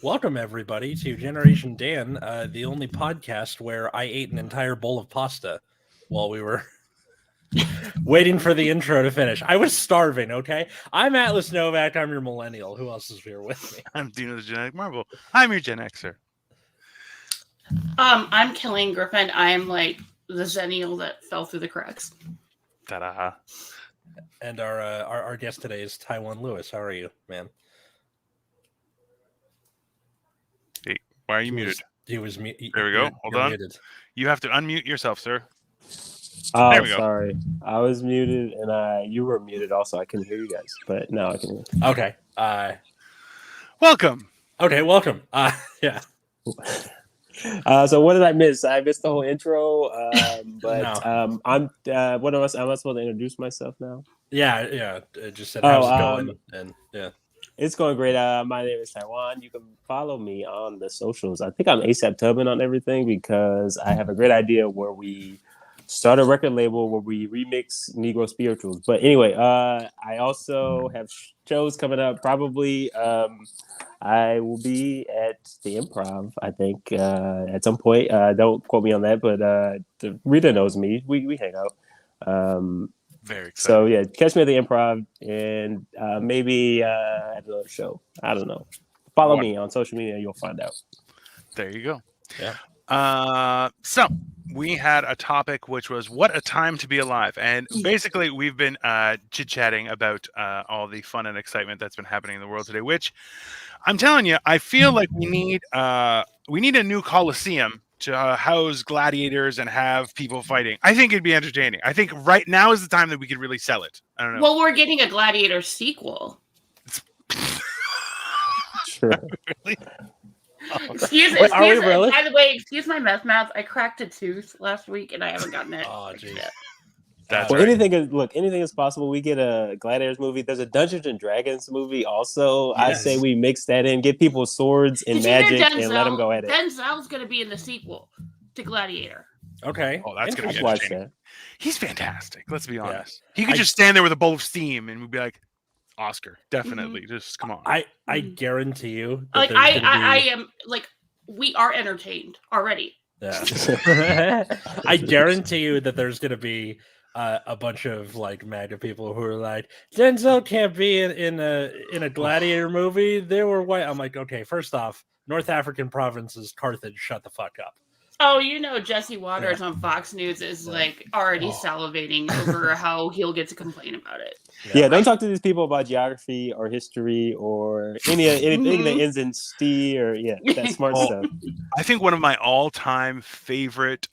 Welcome, everybody, to Generation Dan, the only podcast where I ate an entire bowl of pasta while we were waiting for the intro to finish. I was starving, okay? I'm Atlas Novak. I'm your millennial. Who else is here with me? I'm Dino the Genetic Marvel. I'm your Gen Xer. I'm Killing Griffin. I am like the Zennial that fell through the cracks. Ta-da. And our guest today is Tyjuan Lewis. How are you, man? Hey, why are you muted? He was muted. There we go. Hold on. Muted. You have to unmute yourself, sir. Oh, there we go. Sorry. I was muted and you were muted also. I couldn't hear you guys, but now I can hear you. Okay. Welcome. Okay, welcome. Yeah. So what did I miss? I missed the whole intro. But no. I'm what am I supposed to introduce myself now? Yeah. It just said how's it going? And yeah. It's going great. My name is Tyjuan. You can follow me on the socials. I think I'm ASAP Tubman on everything because I have a great idea where we start a record label where we remix Negro spirituals. But anyway, I also have shows coming up. Probably I will be at the Improv, I think, at some point. Don't quote me on that, but Rita knows me. We hang out. Very excited. So yeah, catch me at the Improv and maybe at another show. I don't know. Follow me on social media, you'll find out. There you go. Yeah. So we had a topic which was what a time to be alive, and basically we've been chit-chatting about all the fun and excitement that's been happening in the world today. Which I'm telling you, I feel like we need a new Coliseum to house gladiators and have people fighting. I think it'd be entertaining. I think right now is the time that we could really sell it. I don't know. Well, we're getting a Gladiator sequel. Sure. Really? Excuse me. Really? By the way, excuse my meth mouth. I cracked a tooth last week and I haven't gotten it. Oh, jeez. Well, right. Anything is possible. We get a Gladiators movie. There's a Dungeons and Dragons movie also. Yes. I say we mix that in, get people swords and magic, and let them go at it. Denzel's going to be in the sequel to Gladiator. Okay. Oh, that's going to be interesting. He's fantastic. Let's be honest. Yeah. He could just stand there with a bowl of steam and we'd be like, Oscar, definitely. Mm-hmm. Just come on. I guarantee you. Like I am like we are entertained already. Yeah. I guarantee you that there's going to be a bunch of like MAGA people who are like, Denzel can't be in a Gladiator movie. They were white. I'm like, okay, first off, North African provinces, Carthage, shut the fuck up. Oh, Jesse Waters on Fox News is like already salivating over how he'll get to complain about it. Yeah, don't talk to these people about geography or history or anything that ends in "st" or that smart stuff. I think one of my all-time favorite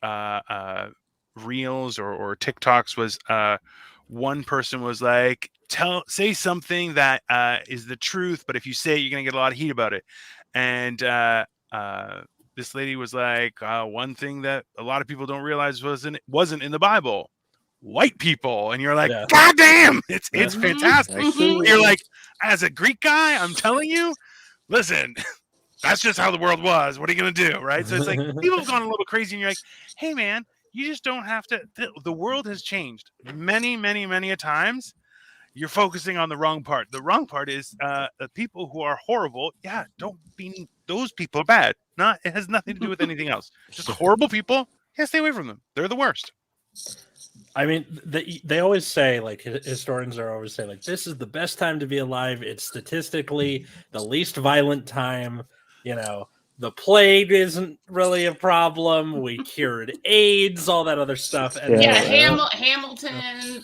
reels or TikToks was one person was like, say something that is the truth, but if you say it, you're gonna get a lot of heat about it. And this lady was like, one thing that a lot of people don't realize wasn't in the Bible. White people. And you're like, God damn, it's fantastic. You're like, as a Greek guy, I'm telling you, listen, that's just how the world was. What are you going to do? Right. So it's like people have gone a little crazy and you're like, hey man, you just don't have to. The world has changed many, many, many a times. You're focusing on the wrong part. The wrong part is the people who are horrible. Yeah, don't be those people are bad. It has nothing to do with anything else. Just horrible people. Yeah, stay away from them. They're the worst. I mean, they always say, like, historians are always saying, like, this is the best time to be alive. It's statistically the least violent time. The plague isn't really a problem. We cured AIDS, all that other stuff. And Hamilton.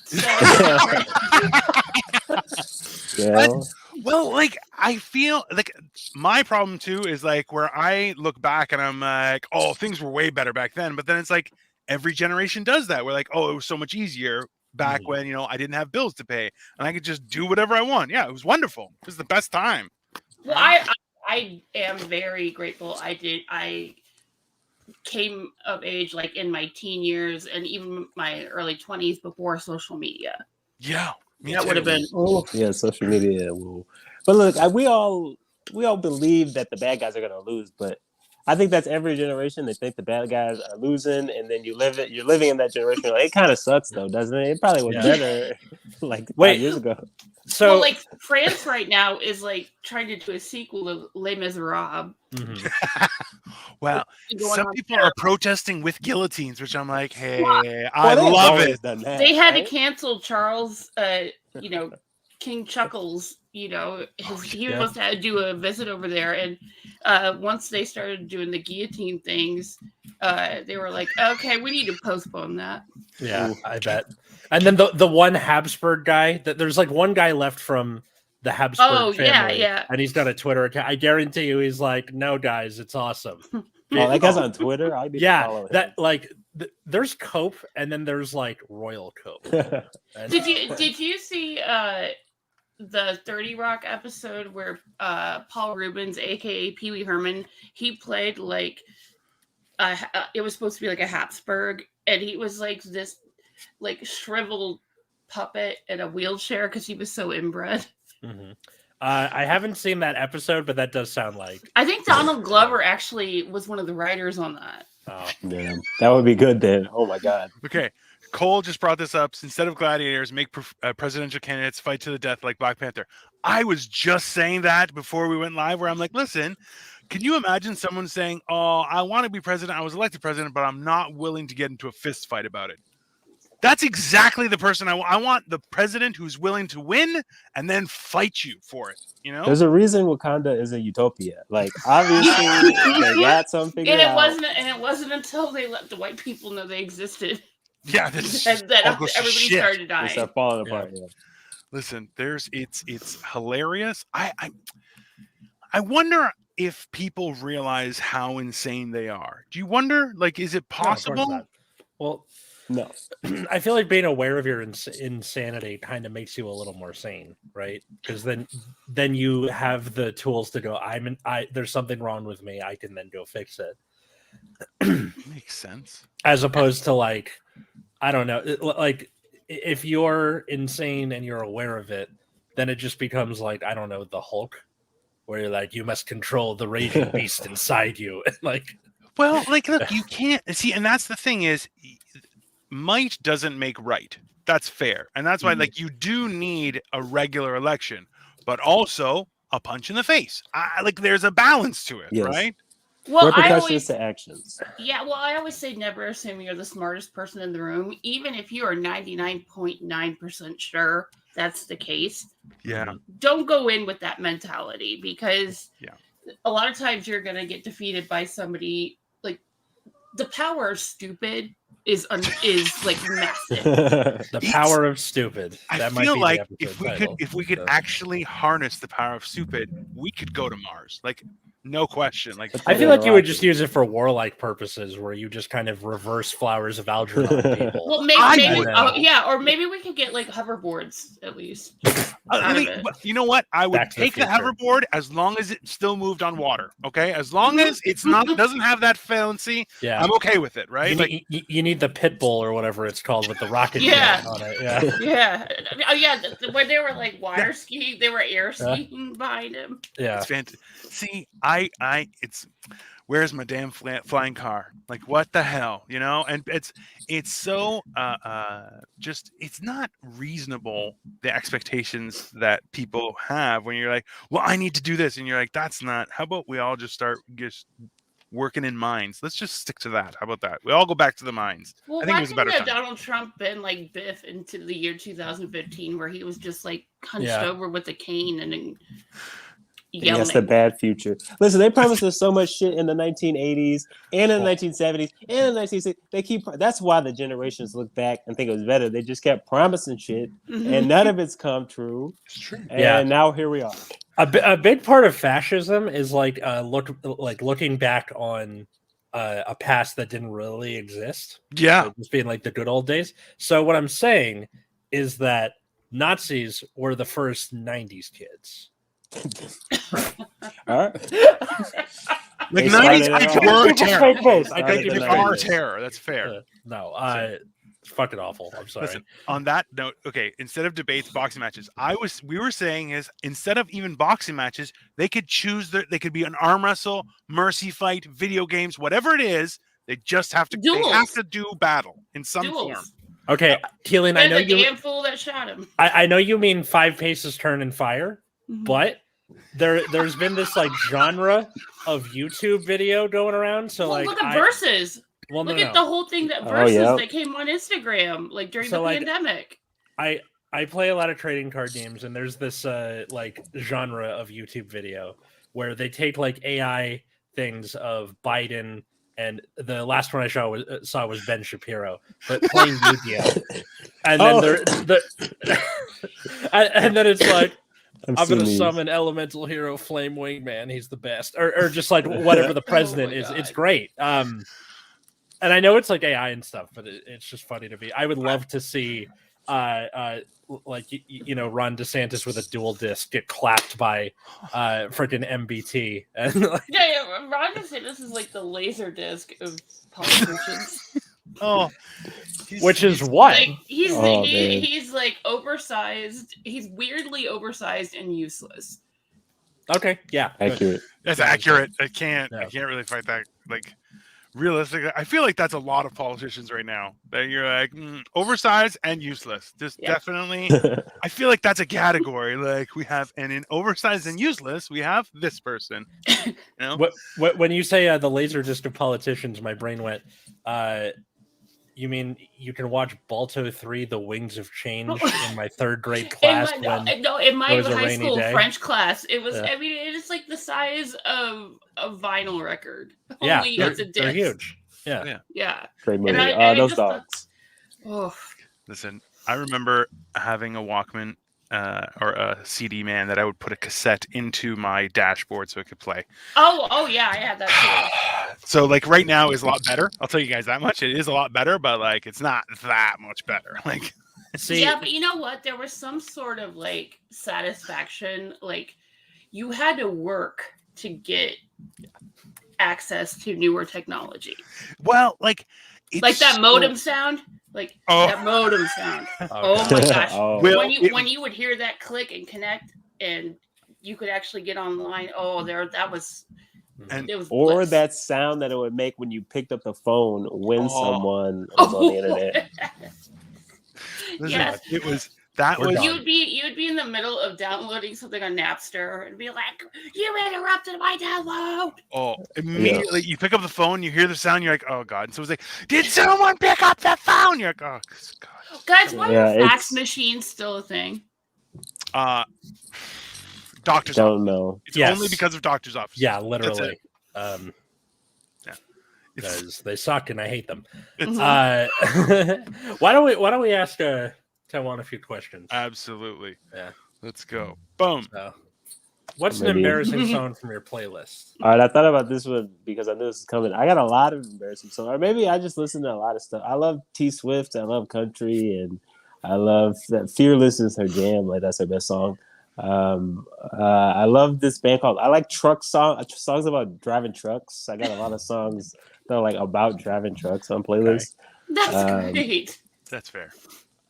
Well, like, I feel like my problem too is like where I look back and I'm like, oh, things were way better back then. But then it's like every generation does that. We're like, oh, it was so much easier back when, I didn't have bills to pay and I could just do whatever I want. Yeah, it was wonderful. It was the best time. Well, I am very grateful. I came of age like in my teen years and even my early 20s before social media. Yeah. That would have been social media. But look, we all believe that the bad guys are going to lose, but I think that's every generation. They think the bad guys are losing, and then you're living in that generation. Like, it kind of sucks, though, doesn't it? It probably was better like 5 years ago. So, like France right now is like trying to do a sequel to Les Miserables. mhm. Well, Going some on people are protesting with guillotines, which I'm like, hey, I Well, they have love always it. done that, They had to right? cancel Charles, King Chuckles. He was yeah. supposed to do a visit over there, and once they started doing the guillotine things, they were like, "Okay, we need to postpone that." Yeah, Ooh. I bet. And then the one Habsburg guy, that there's like one guy left from the Habsburg Oh yeah, family, yeah. and he's got a Twitter account. I guarantee you, he's like, "No, guys, it's awesome." Oh, that guy's on Twitter. I need to Yeah, follow him. that like there's Cope, and then there's like Royal Cope. And- Did you see the 30 Rock episode where Paul Rubens, aka Pee Wee Herman, he played like it was supposed to be like a Habsburg, and he was like this like shriveled puppet in a wheelchair because he was so inbred. Mhm. I haven't seen that episode, but that does sound like. I think Donald Glover actually was one of the writers on that. Oh, Damn, that would be good then. Oh my god. Okay. Cole just brought this up. Instead of gladiators, make presidential candidates fight to the death like Black Panther. I was just saying that before we went live, where I'm like, listen, can you imagine someone saying, oh, I want to be president. I was elected president, but I'm not willing to get into a fist fight about it. That's exactly the person I want. The president who's willing to win and then fight you for it. You know, There's a reason Wakanda is a utopia. Like obviously they got something figured And it out. wasn't until they let the white people know they existed yeah, this that all goes to everybody shit. started They dying. start falling apart. Yeah. Listen, it's hilarious. I wonder if people realize how insane they are. Do you wonder? Like, is it no, of course possible? not. Well, No. I feel like being aware of your insanity kind of makes you a little more sane, right? Because then you have the tools to go. There's something wrong with me. I can then go fix it. Makes sense. As opposed to like, I don't know, like if you're insane and you're aware of it, then it just becomes like, I don't know, the Hulk, where you're like, you must control the raging beast inside you. Like, Well, like, look, you can't see, and that's the thing is, might doesn't make right. That's fair, and that's why, like, you do need a regular election, but also a punch in the face. Like, there's a balance to it, Yes. right? Well, Repercussions to actions. I always say never assume you're the smartest person in the room, even if you are 99.9% sure that's the case. Yeah. Don't go in with that mentality because Yeah. a lot of times you're going to get defeated by somebody like the power of stupid is like massive. the power of stupid. I That might feel be the like episode if we could title. actually harness the power of stupid, we could go to Mars. Like, no question. Like, I feel like you would just use it for warlike purposes, where you just kind of reverse Flowers of Algernon people. Well, I maybe know. or maybe we could get like hoverboards at least. I mean, you know what? I would Back to the take the Future. hoverboard as long as it still moved on water. Okay, as long as it's not doesn't have that fancy, Yeah, I'm okay with it, right? Like, you need the pit bull or whatever it's called with the rocket Yeah. jet on it. Yeah, Yeah. Oh, yeah. When they were like water skiing, they were air skiing behind him. yeah. it's fantastic. See, it's where's my damn flying car? Like, what the hell, you know? And it's so just it's not reasonable, the expectations that people have when you're like, well, I need to do this, and you're like, that's not. How about we all just start working in mines? Let's just stick to that. How about that? We all go back to the mines. Well, I think why it was a better couldn't time. Donald Trump been like Biff into the year 2015, where he was just like hunched Yeah. over with a cane and Yes, yelling? the bad future. Listen, they promised us so much shit in the 1980s and in the 1970s and in the 1960s. They keep. That's why the generations look back and think it was better. They just kept promising shit, and none of it's come true. It's true. And Yeah. now here we are. A big part of fascism is like looking back on a past that didn't really exist. Yeah. So just being like the good old days. So what I'm saying is that Nazis were the first 90s kids. All right. Like, They 90s, started I it give all. you a terror. I think Started it's the Give fair. our 90s. terror. That's fair. No, it's fucking awful. I'm sorry. Listen, on that note, okay, instead of debates, boxing matches, we were saying is instead of even boxing matches, they could they could be an arm wrestle, mercy fight, video games, whatever it is. They just have to. They have Duels. to do battle in some form. Duels. Okay, Keelan, I And know the you. damn fool that shot him. I know you mean 5 paces turn and fire, Mhm. but there's been this like genre of YouTube video going around. So well, like look at Versus. well, Look no, at no. the whole thing that Oh, Versus yeah. that came on Instagram like during So, the like, pandemic. I play a lot of trading card games, and there's this like genre of YouTube video where they take like AI things of Biden, and the last one I saw was Ben Shapiro, but playing Yu-Gi-Oh, and then Oh. and then it's like I've I'm seen gonna these. summon Elemental Hero Flame Wingman. He's the best, or just like whatever the president my is. It's God. great. And I know it's like AI and stuff, but it's just funny to me. I would love to see, like Ron DeSantis with a dual disc get clapped by, freaking MBT, and like, Yeah. Ron DeSantis is like the laser disc of politicians. Oh, which is what? Like he's Oh, man. he's like oversized. He's weirdly oversized and useless. Okay, yeah, good. Accurate. that's accurate. I can't Yeah. really fight that. Like realistically, I feel like that's a lot of politicians right now. That you're like oversized and useless. Just Yeah. definitely. I feel like that's a category. Like we have, and in oversized and useless, we have this person. You know, What when you say the laser disc of politicians, my brain went. You mean you can watch Balto 3, The Wings of Change in my 3rd grade class in when my it was a high rainy school day? French class, it was. Yeah. I mean, it's like the size of a vinyl record. Yeah, Only they're, it's a they're disc. huge. Yeah. Yeah. Yeah. Great movie. I Those just dogs. Oh, listen, I remember having a Walkman or a CD man that I would put a cassette into my dashboard so it could play. oh yeah, I had that too. So like right now is a lot better. I'll tell you guys that much. It is a lot better, but like it's not that much better. Like See, Yeah, but you know what? There was some sort of like satisfaction. Like you had to work to get access to newer technology. well, like it's Like that so- modem sound. Like Oh. that modem sound. oh, Oh God. my gosh. Oh. Well, when you would hear that click and connect and you could actually get online. Oh, that was And- it was Or bliss. that sound that it would make when you picked up the phone when Oh. someone was on the internet. listen, Yes. it was that We're was done. You'd be in the middle of downloading something on Napster and be like, "You interrupted my download." immediately you pick up the phone, you hear the sound, you're like, oh god. And so it's like, did someone pick up the phone? You're like, oh god. Guys, why Yeah, are fax it's- machines still a thing? Doctor's office. Don't know. It's Yes. only because of doctor's office. Yeah, That's literally. it. Yeah. It's, Because they suck and I hate them. it's Why don't we ask Tyjuan a few questions? absolutely. Yeah. Let's go. Boom. So, what's an Maybe. embarrassing song from your playlist? All right, I thought about this one because I knew this was coming. I got a lot of embarrassing songs. Or maybe I just listen to a lot of stuff. I love T Swift. I love country, and I love that Fearless is her jam. Like that's her best song. I love this band called. I like songs about driving trucks. I got a lot of songs that are like about driving trucks on playlists. That's great. That's fair.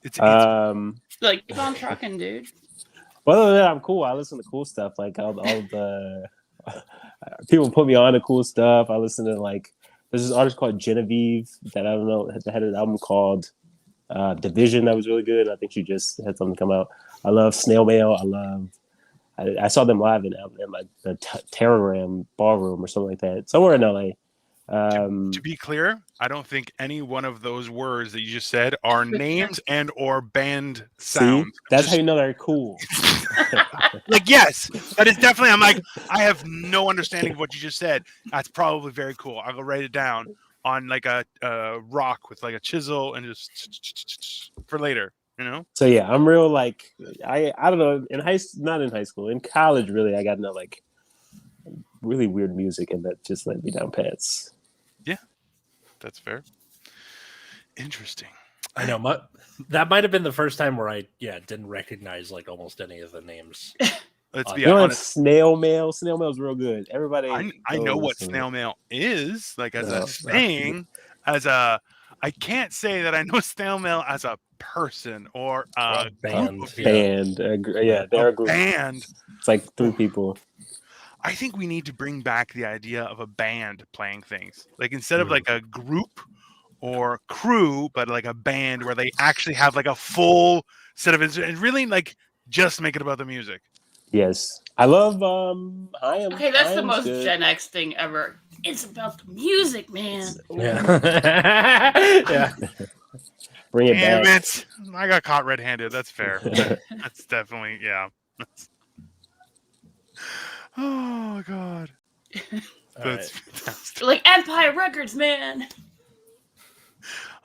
It's Like, keep on trucking, dude. Well, other than that, I'm cool. I listen to cool stuff. Like all the people put me on to cool stuff. I listen to like there's this artist called Genevieve that I don't know that had an album called Division that was really good. I think she just had something come out. I love Snail Mail. I saw them live in like the Terroram Ballroom or something like that, somewhere in LA. to be clear, I don't think any one of those words that you just said are names and or band See, sounds. that's how you know they're cool. Like yes, that is definitely. I'm like, I have no understanding of what you just said. That's probably very cool. I'll go write it down on like a rock with like a chisel and just for later. You know. So yeah, I'm real like I don't know not in high school, in college really I got into like really weird music and that just led me down paths. That's fair. Interesting. I know that might have been the first time where I didn't recognize like almost any of the names. Let's You be You know what honest. Snail Mail? Snail Mail's real good. Everybody I know what knows snail mail is, like as No. a thing, I can't say that I know snail mail as a person or a band. group of Yeah. band. Yeah, they're a group. band. It's like 3 people. I think we need to bring back the idea of a band playing things. Like instead of Mhm. like a group or crew, but like a band where they actually have like a full set of instruments and really like just make it about the music. Yes, I love I am. Okay, that's the Iam's most good. Gen X thing ever. It's about the music, man. Yeah. Yeah. Bring it Damn back. it! I got caught red-handed. That's fair. That's definitely Oh God, All that's right. fantastic. Like Empire Records, man.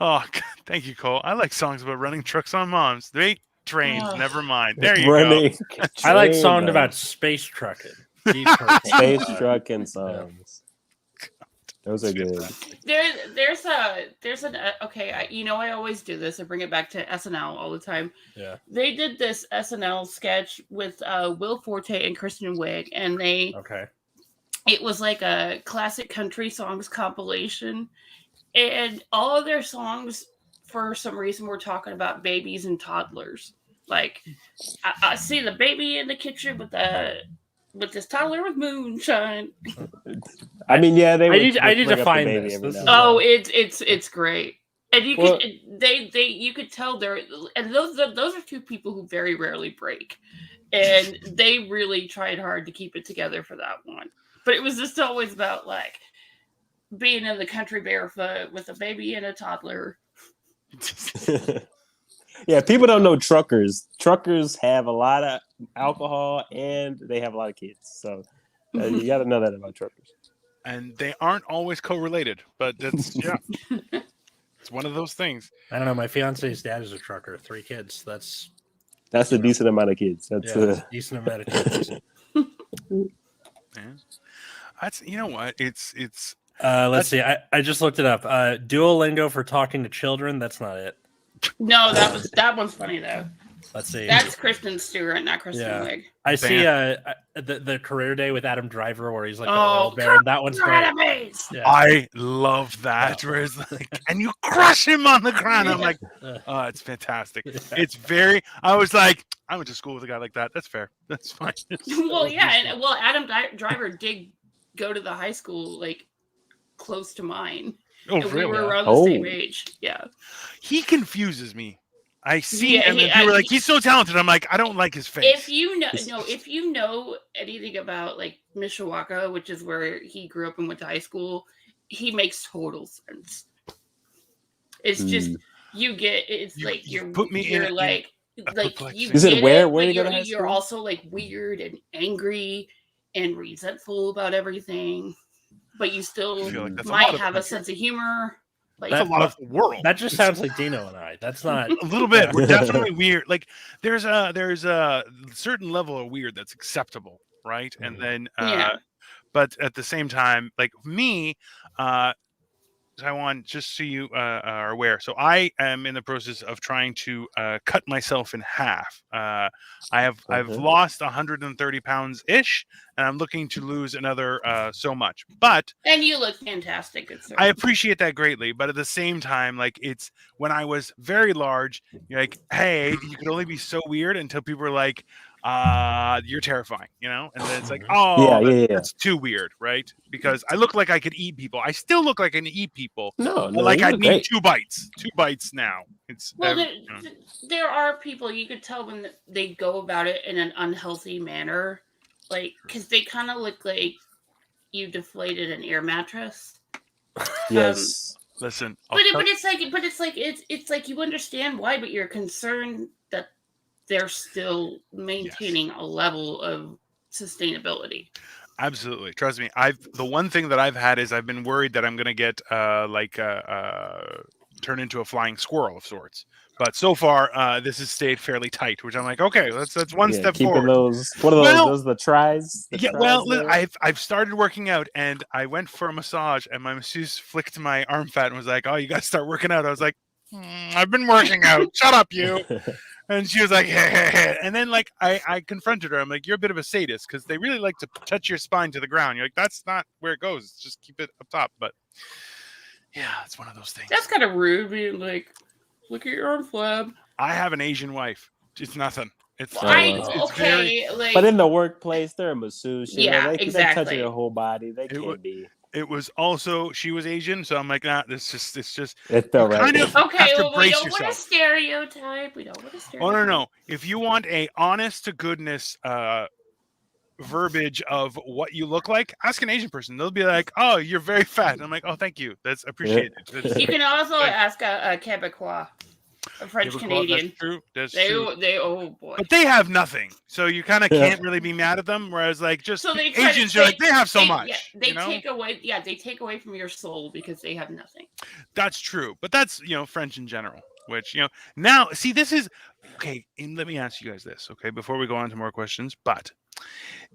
Oh, God, thank you, Cole. I like songs about running trucks on moms. They ain't trains. Ugh. Never mind. There you Running. I like train, songs though. about space trucking. Deep purple. Space trucking songs. Those are good. There's an okay. I always do this. I bring it back to SNL all the time. Yeah. They did this SNL sketch with Will Forte and Kristen Wiig, and Okay. it was like a classic country songs compilation, and all of their songs, for some reason, were talking about babies and toddlers. Like, I see the baby in the kitchen with this toddler with moonshine. I mean, yeah, they. I need bring to up the find baby this. every This now is- and Oh, it's great, and you Well- could you could tell those are two people who very rarely break, and they really tried hard to keep it together for that one. But it was just always about like being in the country barefoot with a baby and a toddler. then. Yeah, people don't know truckers. Truckers have a lot of alcohol and they have a lot of kids. So you got to know that about truckers. And they aren't always correlated, but that's it's one of those things. I don't know. My fiance's dad is a trucker. 3 kids. That's That's a decent amount of kids. That's a decent amount of kids. Yeah. That's what it's. Let's see. I just looked it up. Duolingo for talking to children. That's not it. No, that one's funny though. Let's see. That's Kristen Stewart, not Kristen Yeah. Wiig. I see the career day with Adam Driver where he's like the Oh, oil baron. That one's great. Enemies! Yeah. I love that. Where it's like, and you crush him on the ground. I'm like, oh, it's fantastic. It's very. I was like, I went to school with a guy like that. That's fair. That's fine. Well, yeah, and Adam Driver did go to the high school like close to mine. Oh, And we really? were around the same age. Yeah. He confuses me. I see Yeah, him, and people are like, he's so talented. I'm like, I don't like his face. If you know anything about like Mishawaka, which is where he grew up and went to high school, he makes total sense. It's just You put me in you're like perplexity. you Is it get where but you go to high you're school? also like weird and angry and resentful about everything, but you still I feel like that's a might lot of have a country. sense of humor. Like That's a lot of the world. That just sounds like Dino and I. That's not A little bit. We're definitely weird. Like there's a certain level of weird that's acceptable, right? And then Yeah. but at the same time, like me, Taiwan, just so you are aware, so I am in the process of trying to cut myself in half. I've lost 130 pounds ish, and I'm looking to lose another so much. But and you look fantastic, good sir. I appreciate that greatly, but at the same time, like it's when I was very large, you're like, hey, you could only be so weird until people were like, you're terrifying, and then it's like, oh, that's too weird, right? Because I look like I could eat people. I still look like I can eat people. No, Like I you look need great. 2 bites. 2 bites now. It's Well, there are people you could tell when they go about it in an unhealthy manner, like because they kind of look like you deflated an air mattress. Yes. Listen, But it's like you understand why, but you're concerned that they're still maintaining a level of sustainability. absolutely. Trust me. The one thing that I've had is I've been worried that I'm going to get turn into a flying squirrel of sorts. But so far, this has stayed fairly tight, which I'm like, okay, that's one step keeping forward. those. What are those? Those are the tries. The Yeah, tries well, there? I've started working out, and I went for a massage, and my masseuse flicked my arm fat and was like, "Oh, you got to start working out." I was like, "I've been working out. Shut up, you." And she was like, hey. And then like I confronted her. I'm like, you're a bit of a sadist because they really like to touch your spine to the ground. You're like, that's not where it goes. Just keep it up top. But yeah, it's one of those things. That's kind of rude, being like, "Look at your arm flab." I have an Asian wife. It's nothing. It's Okay, like, But in the workplace, they're a masseuse. Yeah, They exactly. touch your whole body. They can't be. It was also she was Asian, so I'm like, nah. It's just It felt you right. kind of Okay, have to well, we brace don't want to yourself. stereotype. We don't want to Oh stereotype. no. If you want a honest to goodness verbiage of what you look like, ask an Asian person. They'll be like, "Oh, you're very fat." And I'm like, "Oh, thank you. That's appreciated." That's, You can also Thanks. ask a Quebecois, a French Canadian. That's true. That's They true. oh boy. But they have nothing, so you kind of can't really be mad at them. Whereas, like, just So they try to Asians, you're like, they have so they, much. Yeah, they you know? take away. Yeah, they take away from your soul because they have nothing. That's true, but that's French in general. Which now see this is okay. And let me ask you guys this, okay, before we go on to more questions. But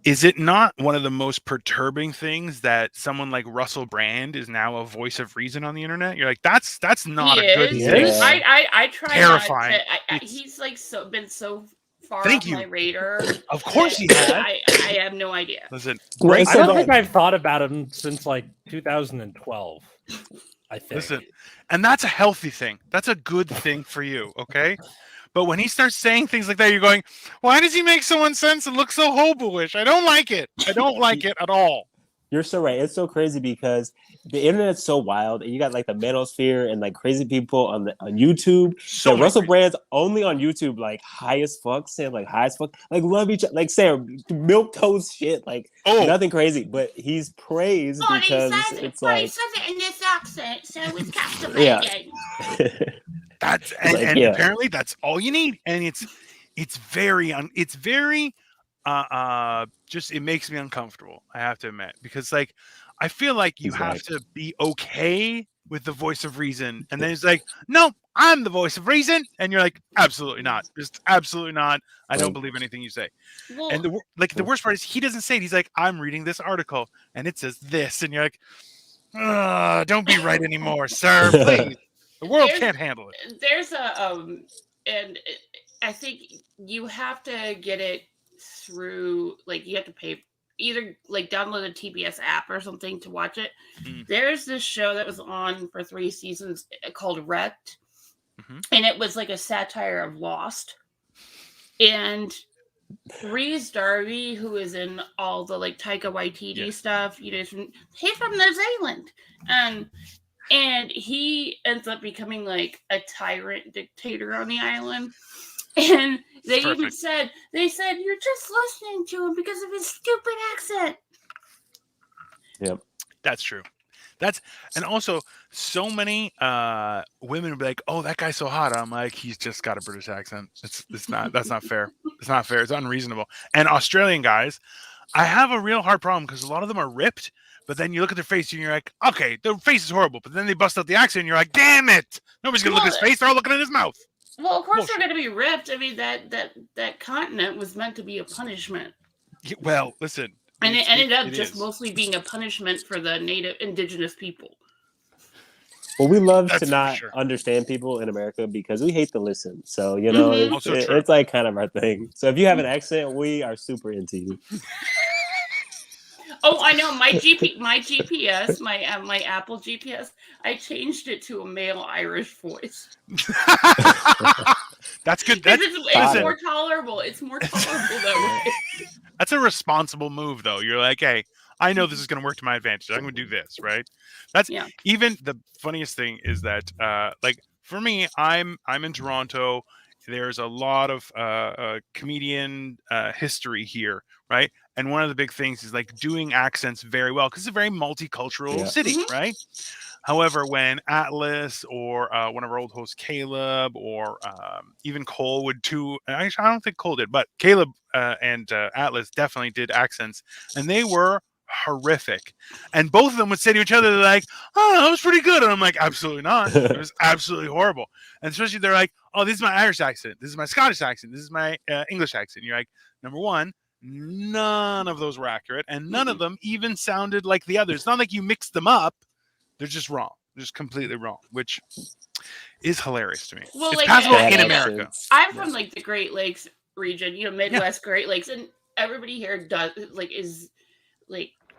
is it not one of the most perturbing things that someone like Russell Brand is now a voice of reason on the internet? You're like, that's not He a good is. thing. Yeah. I try Terrifying. not to. He's like been so far Thank off you. my radar. Of course he that has. I have no idea. Listen, Well, great. it's I so don't bad. think I've thought about him since like 2012. I think. Listen, and that's a healthy thing. That's a good thing for you, okay? But when he starts saying things like that, you're going, why does he make so much sense and look so hobo-ish? I don't like it. I don't like it at all. You're so right. It's so crazy because the internet's so wild, and you got like the manosphere and like crazy people on YouTube. So many Russell crazy- Brand's only on YouTube, like high as fuck, saying like high as fuck, like love each other, like saying milk toast shit, like nothing crazy. But he's praised because it's like says it in this accent, so it's captivating. That's Like, and yeah. apparently that's all you need, and it's very just it makes me uncomfortable. I have to admit, because like I feel like you He's have right. to be okay with the voice of reason, and then it's like, no, I'm the voice of reason, and you're like, absolutely not, just absolutely not. I don't believe anything you say. Well, And the worst part is he doesn't say it. He's like, I'm reading this article, and it says this, and you're like, don't be right anymore, sir, please. The world can't handle it. There's a and I think you have to get it through, like you have to pay, either like download a TBS app or something to watch it. There's this show that was on for 3 seasons called Wrecked, and it was like a satire of Lost. And Rhys Darby, who is in all the like Taika Waititi stuff, he's from New Zealand, and he ends up becoming like a tyrant dictator on the island. And they said you're just listening to him because of his stupid accent. Yep. That's true. And also so many women would be like, oh, that guy's so hot. I'm like, he's just got a British accent. That's not fair. It's not fair. It's unreasonable. And Australian guys, I have a real hard problem because a lot of them are ripped, but then you look at their face and you're like, okay, their face is horrible. But then they bust out the accent and you're like, damn it. Nobody's going to look at his face. They're all looking at his mouth. Well, of course they're going to be ripped. I mean, that continent was meant to be a punishment. Well, listen. And it ended up just mostly being a punishment for the native indigenous people. Well, we love to not understand people in America because we hate to listen. So, it's like kind of our thing. So if you have an accent, we are super into you. Oh, I know. My GPS, my Apple GPS, I changed it to a male Irish voice. That's good. It's more tolerable. It's more tolerable that way. That's a responsible move, though. You're like, hey, I know this is going to work to my advantage. I'm going to do this, right? Even the funniest thing is that, like for me, I'm in Toronto. There's a lot of comedian history here, right? And one of the big things is like doing accents very well because it's a very multicultural city, right? However, when Atlas or one of our old hosts, Caleb, or even Cole would too, actually, I don't think Cole did, but Caleb and Atlas definitely did accents, and they were horrific. And both of them would say to each other, they're like, oh, that was pretty good. And I'm like, absolutely not. It was absolutely horrible. And especially they're like, oh, this is my Irish accent. This is my Scottish accent. This is my English accent. You're like, number one, none of those were accurate, and none of them even sounded like the others. It's not like you mixed them up. They're just wrong. They're just completely wrong, which is hilarious to me. Well, it's like, possible in America. I'm from like the Great Lakes region, Midwest Great Lakes, and everybody here is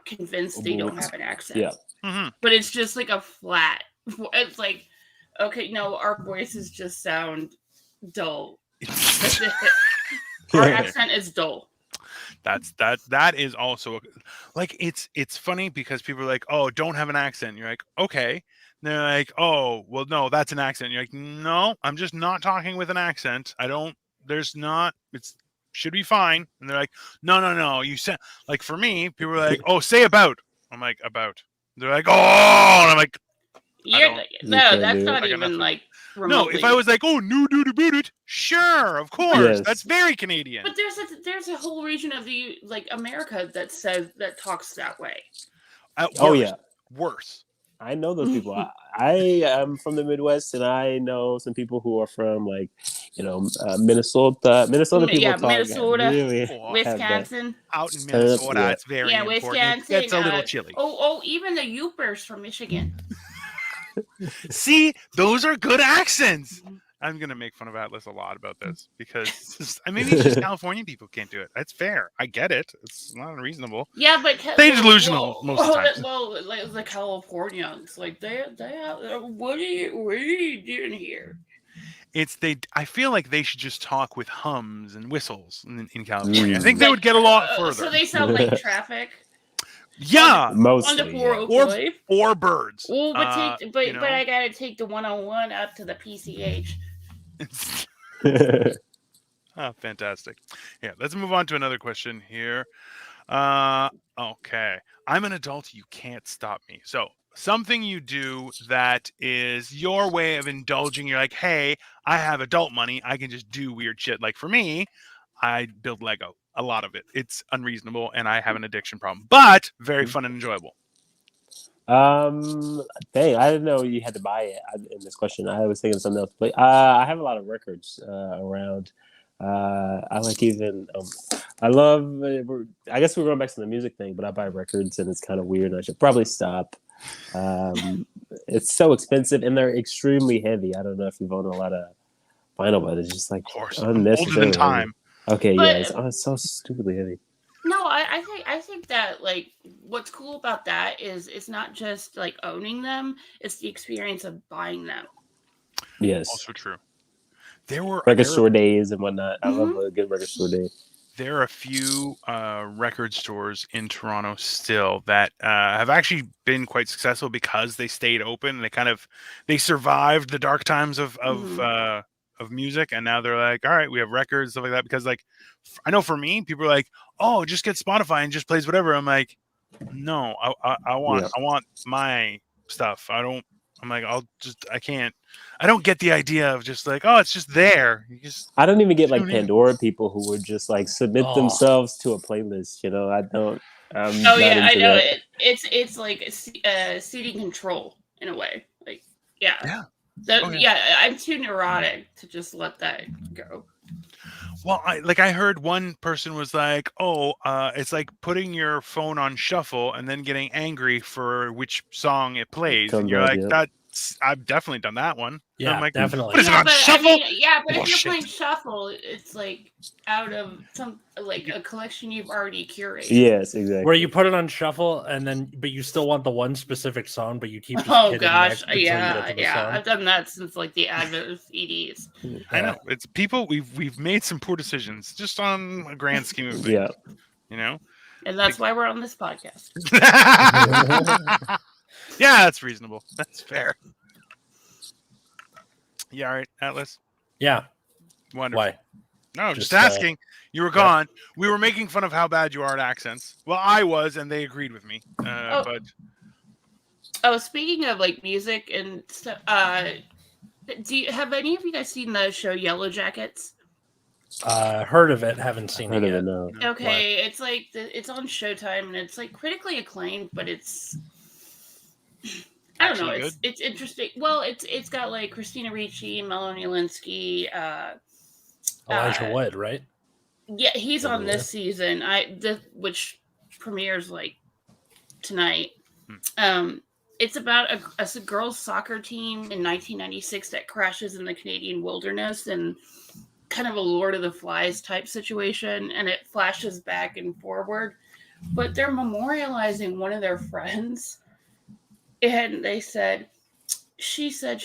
convinced they don't have an accent. Yeah. But it's just like a flat. It's like, okay, no, our voices just sound dull. Our accent is dull. That is also like it's funny because people are like, oh, don't have an accent. You're like, okay. And they're like, oh, well, no, that's an accent. You're like, no, I'm just not talking with an accent. I don't. There's not. It's should be fine. And they're like, no. You said like for me, people are like, oh, say about. I'm like about. They're like, oh, and I'm like, You're, don't- no, can't that's do it. not I got even nothing. like no. remotely. If I was like, oh, no, do to boot it, sure, of course, Yes. that's very Canadian. But there's a whole region of the like America that talks that way. Oh yeah, worse. I know those people. I am from the Midwest, and I know some people who are from like, Minnesota. Minnesota people Yeah, talk Minnesota, really have that. Wisconsin. Out in Turn up, Minnesota, yeah. it's very Yeah, important. Wisconsin. It gets a little chilly. Even the Yoopers from Michigan. See, those are good accents. I'm gonna make fun of Atlas a lot about this because maybe it's just California people can't do it. That's fair. I get it. It's not unreasonable. Yeah, but They're delusional most of the time. Well, like the Californians, like they what are you doing here? I feel like they should just talk with hums and whistles in California. I think they would get a lot further. So they sound like traffic. Yeah, On the Mostly. 405. or birds. Oh, but you know? but I gotta take the 101 up to the PCH. Oh, fantastic. Yeah, let's move on to another question here. Okay. I'm an adult. You can't stop me. So something you do that is your way of indulging. You're like, hey, I have adult money. I can just do weird shit. Like for me, I build Lego. A lot of it. It's unreasonable, and I have an addiction problem, but very fun and enjoyable. Dang, I didn't know you had to buy it in this question. I was thinking of something else. But I have a lot of records around. I like even. I love. I guess we're going back to the music thing, but I buy records, and it's kind of weird. And I should probably stop. It's so expensive, and they're extremely heavy. I don't know if you've owned a lot of vinyl, but it's just like Of course, unnecessary. older than time. Okay, But- yeah, it's so stupidly heavy. No, I think that like what's cool about that is it's not just like owning them; it's the experience of buying them. Yes, Also true. There were record store days and whatnot. I love a good record store day. There are a few record stores in Toronto still that have actually been quite successful because they stayed open and they survived the dark times of music, and now they're like, all right, we have records, stuff like that. Because like, I know for me, people are like, oh, just get Spotify and just plays whatever. I'm like, no, I want my stuff. I'm like, I don't get the idea of just like, oh, it's just there. I don't even get like tune in. Pandora people who would just like submit themselves to a playlist. I don't. I'm not I into know that. it. It's like CD control in a way. Like Yeah. I'm too neurotic to just let that go. Well, I heard one person was like, "Oh, it's like putting your phone on shuffle and then getting angry for which song it plays." And you're like, I've definitely done that one. Yeah, I'm like, definitely. What is it on shuffle? But if you're playing shuffle, it's like out of some like a collection you've already curated. Yes, exactly. Where you put it on shuffle but you still want the one specific song, but you keep. Just Oh hitting gosh, next until you get to the song. I've done that since like the advent of CDs. I know it's people. We've made some poor decisions just on a grand scheme of things. Yeah. And that's why we're on this podcast. Yeah, that's reasonable. That's fair. Yeah, all right, Atlas. Yeah. Wonderful. Why? No, just asking. You were gone. We were making fun of how bad you are at accents. Well, I was, and they agreed with me. But speaking of like music and stuff, have any of you guys seen the show Yellow Jackets? Heard of it, haven't seen it yet. No. Okay, it's like it's on Showtime and it's like critically acclaimed, but it's I don't know. It's interesting. Well, it's got like Christina Ricci, Melanie Linsky, Elijah Wood, right? Yeah, he's on this season. Which premieres like tonight. It's about a girls' soccer team in 1996 that crashes in the Canadian wilderness and kind of a Lord of the Flies type situation, and it flashes back and forward. But they're memorializing one of their friends. And they said, she had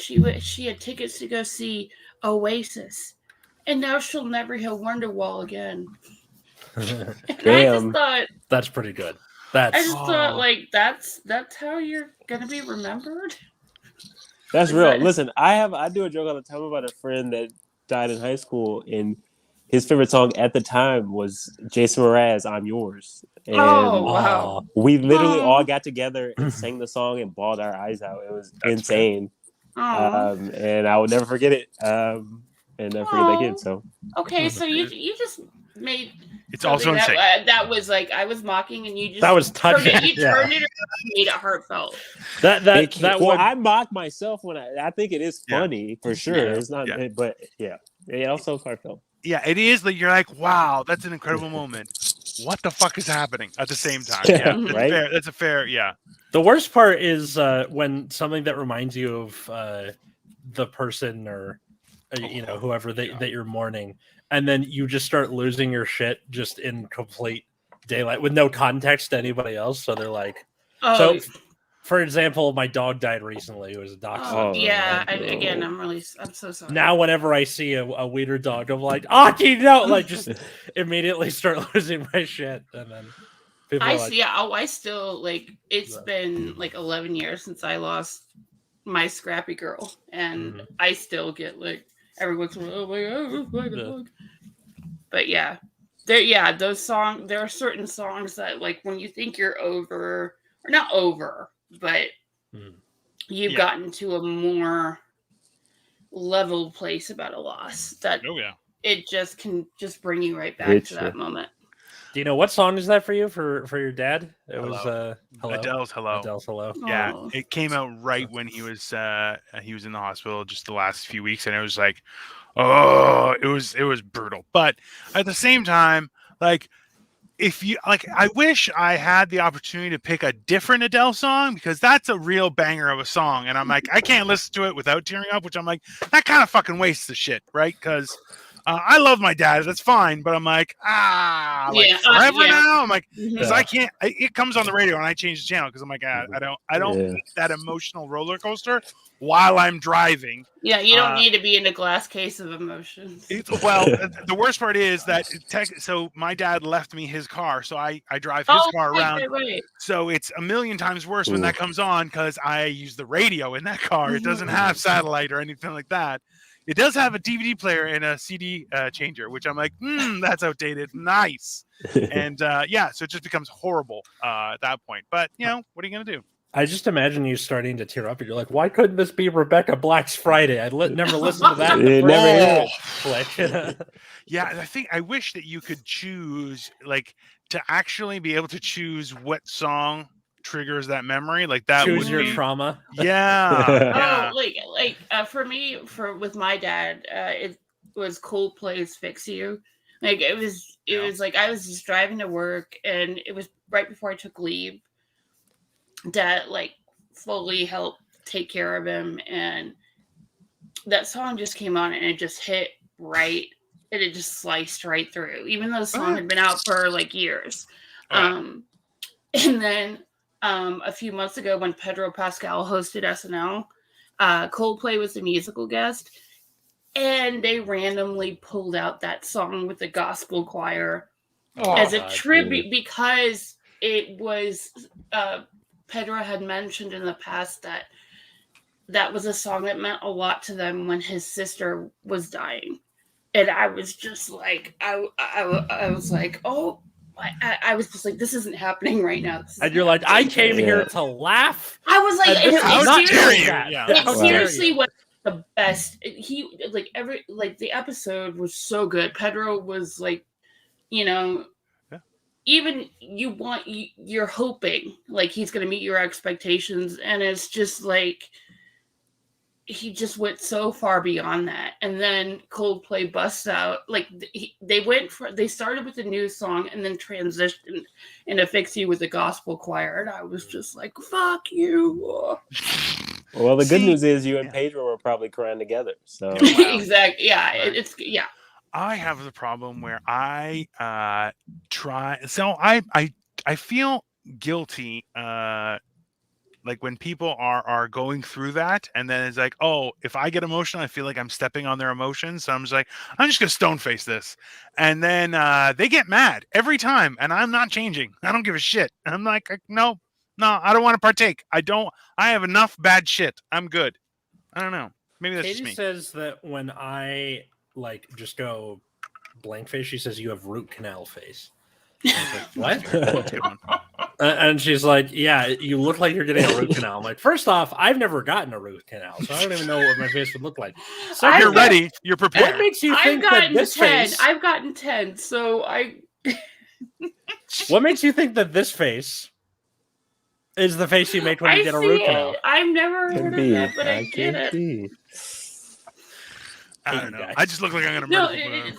tickets to go see Oasis, and now she'll never hear Wonderwall again. And I just Damn. thought, That's pretty good. I That's just thought, like, that's how you're gonna be remembered. That's Is real. that- Listen, I do a joke all the time about a friend that died in high school, and his favorite song at the time was Jason Mraz, "I'm Yours," and Oh wow! oh, we literally all Oh. got together and sang the song and bawled our eyes out. It was That's insane, Oh, and I will never forget it. And never forget that kid. So okay. So you just made It's something also insane. that was like I was mocking, and you just that was turned touching. it, you Yeah. turned it around and made it heartfelt. That well, would I mock myself when I think it is Yeah. funny for sure. Yeah. It's not, Yeah. but yeah, it also heartfelt. Yeah, it is. Like you're like, wow, that's an incredible moment. What the fuck is happening at the same time? Yeah, Yeah, that's right? fair. That's a fair. Yeah, the worst part is when something that reminds you of the person or whoever that you're mourning, and then you just start losing your shit just in complete daylight with no context to anybody else. So they're like, Oh, for example, my dog died recently. It was a dachshund. Oh, yeah. no. Again, I'm so sorry. Now, whenever I see a wiener dog, I'm like, Aki, no! Like, just immediately start losing my shit. And then people are like, I still like. It's been like 11 years since I lost my scrappy girl, and I still get like every once in a while, oh my god, oh my dog. But yeah, those songs. There are certain songs that like when you think you're over, or not over, but you've gotten to a more level place about a loss that it just can just bring you right back to that moment. Do you know what song is that for you for your dad? It was Hello. Adele's Hello. Adele's Hello. Yeah, Oh. it came out right when he was in the hospital just the last few weeks, and it was like, oh, it was brutal. But at the same time, like, if you like, I wish I had the opportunity to pick a different Adele song because that's a real banger of a song, and I'm like, I can't listen to it without tearing up, which I'm like, that kind of fucking wastes the shit, right? Because I love my dad, that's fine, but I'm like, forever now. I'm like, because I can't. It comes on the radio and I change the channel because I'm like, I don't need that emotional roller coaster while I'm driving. Yeah, you don't need to be in a glass case of emotions. The worst part is that so my dad left me his car, so I drive his car around. Right. So it's a million times worse when that comes on because I use the radio in that car. It doesn't have satellite or anything like that. It does have a DVD player and a CD changer, which I'm like, that's outdated. Nice. And so it just becomes horrible at that point. But, what are you going to do? I just imagine you starting to tear up and you're like, why couldn't this be Rebecca Black's Friday? I'd never listened to that. I wish that you could choose, like, to actually be able to choose what song triggers that memory. Like that choose your trauma. Yeah. For me, with my dad, it was Coldplay's "Fix You." Like it was like I was just driving to work, and it was right before I took leave. Dad like fully helped take care of him, and that song just came on, and it just hit right, and it just sliced right through. Even though the song had been out for like years, and then a few months ago when Pedro Pascal hosted SNL, Coldplay was the musical guest, and they randomly pulled out that song with the gospel choir as a tribute because it was Pedro had mentioned in the past that was a song that meant a lot to them when his sister was dying. And I was just like, I was like, oh, I was just like, this isn't happening right now. And you're like, I came here to laugh. I was like, it seriously was the best. The episode was so good. Pedro was like, even you're hoping like he's going to meet your expectations, and it's just like he just went so far beyond that. And then Coldplay busts out like they started with a new song and then transitioned into "Fix You" with the gospel choir, and I was just like, fuck you. Well, the good news is you and Pedro were probably crying together. So exactly, I have the problem where I try. So I feel guilty. Like when people are going through that, and then it's like, oh, if I get emotional, I feel like I'm stepping on their emotions. So I'm just like, I'm just gonna stone face this, and then they get mad every time, and I'm not changing. I don't give a shit. I'm like, no, I don't want to partake. I have enough bad shit. I'm good. I don't know. Maybe that's Katie just me. says that when I like just go blank face, she says you have root canal face. Like, what? That's a good one. And she's like, yeah, you look like you're getting a root canal. I'm like, first off, I've never gotten a root canal, so I don't even know what my face would look like. So I've You're got- ready. You're what prepared. makes you I've think that gotten this 10. face? I've gotten 10. So What makes you think that this face is the face you make when you get a root canal? I've never Could heard of be. that, but I get Could it. be. I don't Katie, know. guys. I just look like I'm gonna No, murder.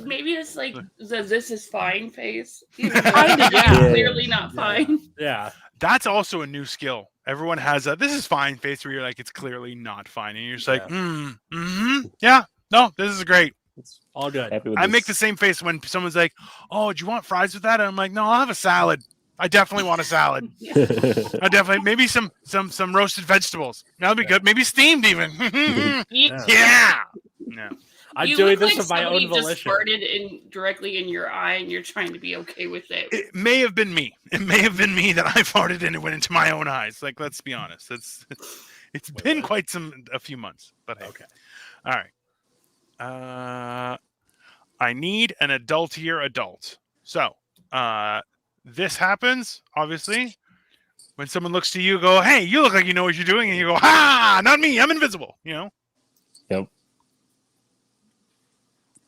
maybe it's like the "this is fine" face. Even though Kinda, it's yeah. clearly not fine. Yeah. That's also a new skill. Everyone has a "this is fine" face where you're like, it's clearly not fine, and you're just like, yeah, no, this is great. All good. Happy with I make the this. same face when someone's like, "Oh, do you want fries with that?" And I'm like, "No, I'll have a salad. I definitely want a salad. I definitely maybe some roasted vegetables. That'll be good. Maybe steamed even. Yeah. No. I'm You doing look this like of my somebody own just volition. farted directly in your eye, and you're trying to be okay with it. It may have been me. It may have been me that I farted and it went into my own eyes. Like, let's be honest. It's been what? quite a few months. But hey. Okay. All right. I need an adultier adult. So, this happens, obviously, when someone looks to you, go, "Hey, you look like you know what you're doing," and you go, "Ha, not me, I'm invisible." You know? Yep.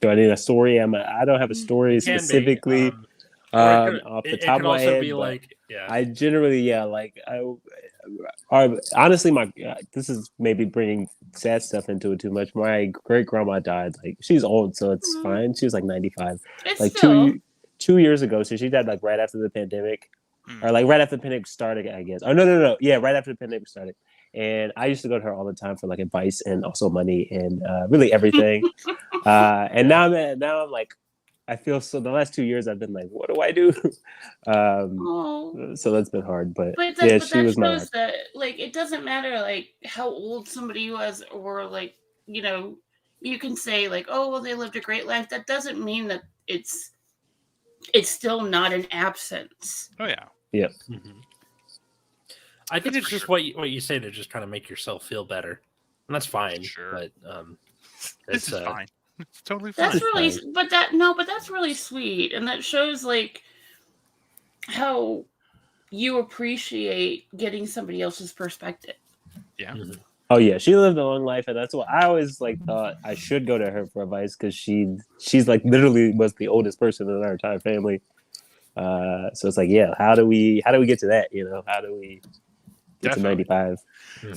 Do I need a story? I don't have a story Can be, specifically or it could- off the it top could of my also head. be but like, yeah. I generally, honestly, my this is maybe bringing sad stuff into it too much. My great grandma died. Like, she's old, so it's fine. She was like 95. It's Like still 2 years ago, so she died like right after the pandemic, or like right after the pandemic started, I guess. Oh no, yeah, right after the pandemic started. And I used to go to her all the time for like advice and also money and really everything. And now I'm like, I feel so. The last 2 years, I've been like, what do I do? oh. So that's been hard, but But yeah, that she was my shows that like it doesn't matter like how old somebody was, or like, you know, you can say like, oh well, they lived a great life. That doesn't mean that it's still not an absence. Oh yeah. Yep. Mhm. I think it's just what you say to just kind of make yourself feel better, and that's fine. Sure. But This is fine. It's totally fine. That's really, fine. but that's really sweet, and that shows like how you appreciate getting somebody else's perspective. Yeah. Mhm. Oh yeah, she lived a long life, and that's what I always like thought I should go to her for advice because she's like literally was the oldest person in our entire family. So it's like, yeah, how do we get to that? You know, how do we get Definitely. to 95?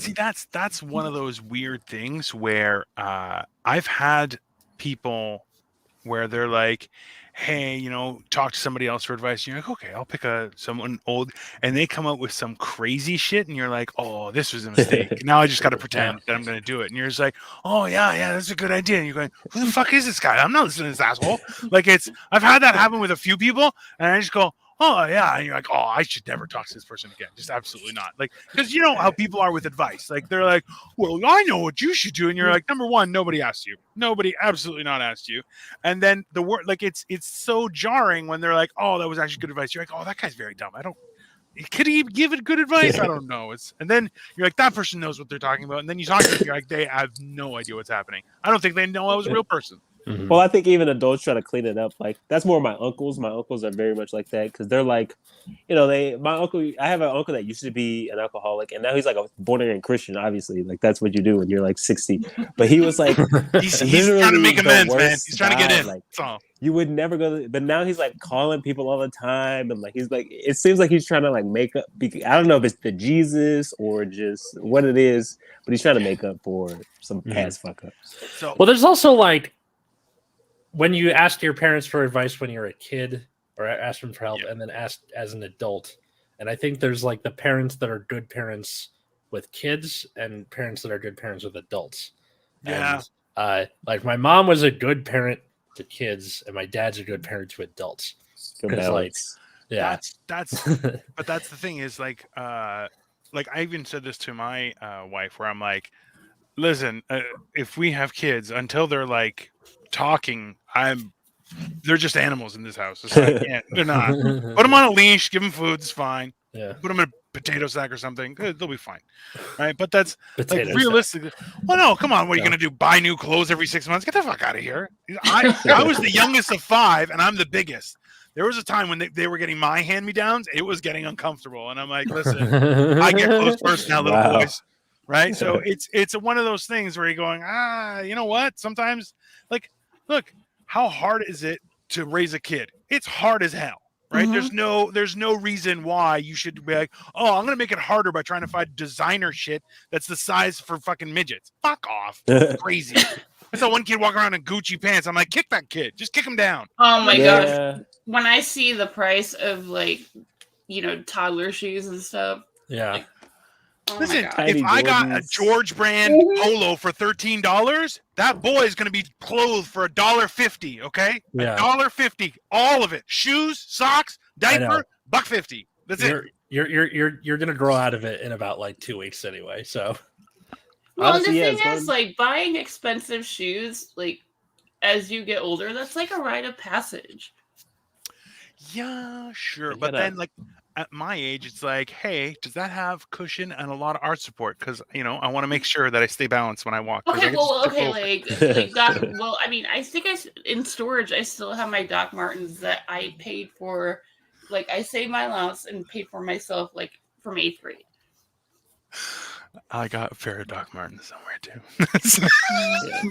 See, that's one of those weird things where I've had people where they're like, "Hey, you know, talk to somebody else for advice." And you're like, "Okay, I'll pick someone old," and they come up with some crazy shit, and you're like, "Oh, this was a mistake. Now I just got to pretend that I'm going to do it." And you're just like, "Oh yeah, that's a good idea." And you're going, "Who the fuck is this guy? I'm not listening to this asshole." Like I've had that happen with a few people, and I just go, "Oh yeah," and you're like, "Oh, I should never talk to this person again. Just absolutely not." Like, because you know how people are with advice. Like they're like, "Well, I know what you should do," and you're like, number one, nobody asked you. Nobody, absolutely not asked you. And then the word, like it's so jarring when they're like, "Oh, that was actually good advice." You're like, "Oh, that guy's very dumb. Could he give it good advice? I don't know." And then you're like, that person knows what they're talking about. And then you talk to them, you're like, they have no idea what's happening. I don't think they know I was a real person. Mhm. Well, I think even adults try to clean it up. Like that's more my uncles. My uncles are very much like that because they're like, you know, I have an uncle that used to be an alcoholic, and now he's like a born again Christian. Obviously, like that's what you do when you're like 60. But he was like, He's trying to make the amends, man. worst He's trying to get guy. in. Like, That's all. you would never go, but now he's like calling people all the time, and like he's like, it seems like he's trying to like make up. I don't know if it's the Jesus or just what it is, but he's trying to make up for some past fuck ups. So Well, there's also like when you asked your parents for advice when you're a kid, or asked them for help, and then asked as an adult. And I think there's like the parents that are good parents with kids, and parents that are good parents with adults. Yeah. And, like my mom was a good parent to kids, and my dad's a good parent to adults. Good Because, like, balance. yeah, that's but that's the thing is like like I even said this to my wife, where I'm like, listen, if we have kids, until they're like talking, they're just animals in this house. It's like, yeah, they're not. Put them on a leash, give them food, it's fine. Yeah. Put them in a potato sack or something, they'll be fine, right? But that's like Potato realistically. Well, no, come on. What are you No. gonna do? Buy new clothes every 6 months? Get the fuck out of here. I was the youngest of 5, and I'm the biggest. There was a time when they were getting my hand-me-downs. It was getting uncomfortable, and I'm like, listen, I get clothes first now, little Wow. boys. Right? So it's one of those things where you're going, you know what? Sometimes, like, look, how hard is it to raise a kid? It's hard as hell. Right? Mhm. There's no reason why you should be like, oh, I'm gonna make it harder by trying to find designer shit that's the size for fucking midgets. Fuck off. Crazy. I saw one kid walk around in Gucci pants. I'm like, kick that kid. Just kick him down. Oh my gosh. Yeah. When I see the price of like, toddler shoes and stuff, Yeah. like, oh Listen, my god. if Tiny I got a Jordans. George brand Mhm. polo for $13, that boy is going to be clothed for $1.50. Okay, Yeah. $1.50, all of it: shoes, socks, I know. diaper, $1.50. That's it. You're gonna grow out of it in about like 2 weeks anyway. So Well, and the Honestly, yeah, thing it's is, one- like, buying expensive shoes, like, as you get older, that's like a rite of passage. Yeah, sure, You but gotta- then like at my age, it's like, hey, does that have cushion and a lot of arch support? Because I want to make sure that I stay balanced when I walk. 'Cause I Okay, can just well, tip okay, over. like Doc. Well, I mean, I think in storage, I still have my Doc Martens that I paid for. Like, I saved my allowance and paid for myself, like, from 8th grade. I got a pair of Doc Martens somewhere too. Yeah.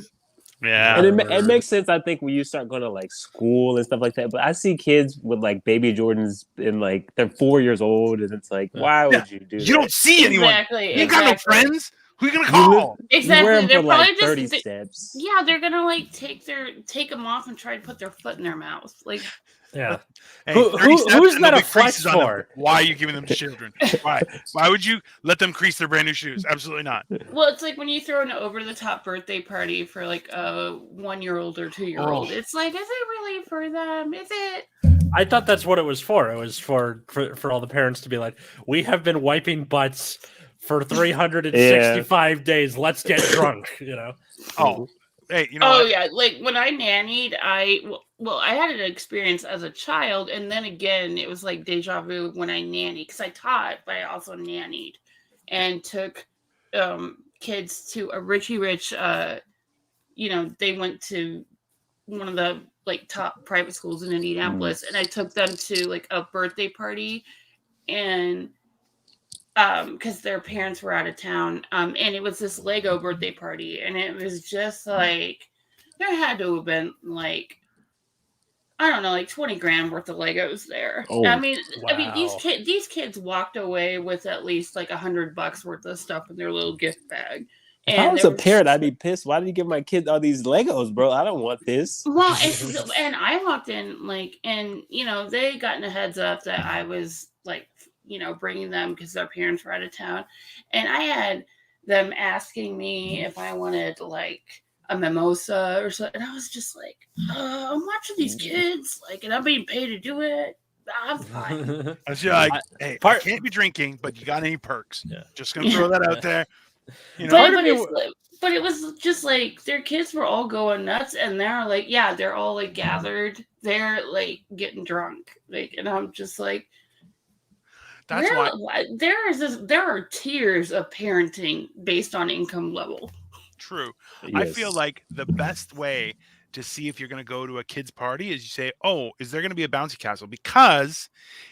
Yeah. And it Word. makes sense, I think, when you start going to like school and stuff like that. But I see kids with like baby Jordans and like they're 4 years old, and it's like, Yeah. why would you do You that? don't see anyone. Exactly. You ain't got no friends. Who you gonna You live- call? You wear Exactly. them They're for like probably 30 just. steps. Yeah, they're gonna like take them off and try to put their foot in their mouth. Like, yeah. Hey, Who- 30 who- steps who's and that there'll a be creases flex on them. for? Why are you giving them to children? Why? Why would you let them crease their brand new shoes? Absolutely not. well, it's like when you throw an over-the-top birthday party for like a 1-year-old or 2-year-old. Oh. It's like, is it really for them? Is it? I thought that's what it was for. It was for all the parents to be like, we have been wiping butts for 365 days. Let's get drunk. Oh, hey, you know Oh what? yeah, like when I nannied, I had an experience as a child, and then again, it was like deja vu when I nannied because I taught, but I also nannied, and took kids to a Richie Rich. They went to one of the like top private schools in Indianapolis, and I took them to like a birthday party, and because their parents were out of town, and it was this Lego birthday party, and it was just like there had to have been like I don't know, like 20 grand worth of Legos there. Oh, I mean, wow. these kids walked away with at least like $100 worth of stuff in their little gift bag. If I And was there a parent, I'd be pissed. Why did you give my kids all these Legos, bro? I don't want this. well, and I walked in like, and they gotten a heads up that I was like, bringing them because their parents were out of town, and I had them asking me if I wanted like a mimosa or something, and I was just like, I'm watching these kids, like, and I'm being paid to do it. I'm fine. I was just like, I- hey, part- I can't be drinking, but you got any perks? Yeah. Just gonna throw that out there. But it was just like their kids were all going nuts, and they're like, yeah, they're all like gathered, they're like getting drunk, like, and I'm just like, That's why. there are tiers of parenting based on income level. True. Yes. I feel like the best way to see if you're going to go to a kid's party is you say, oh, is there going to be a bouncy castle? Because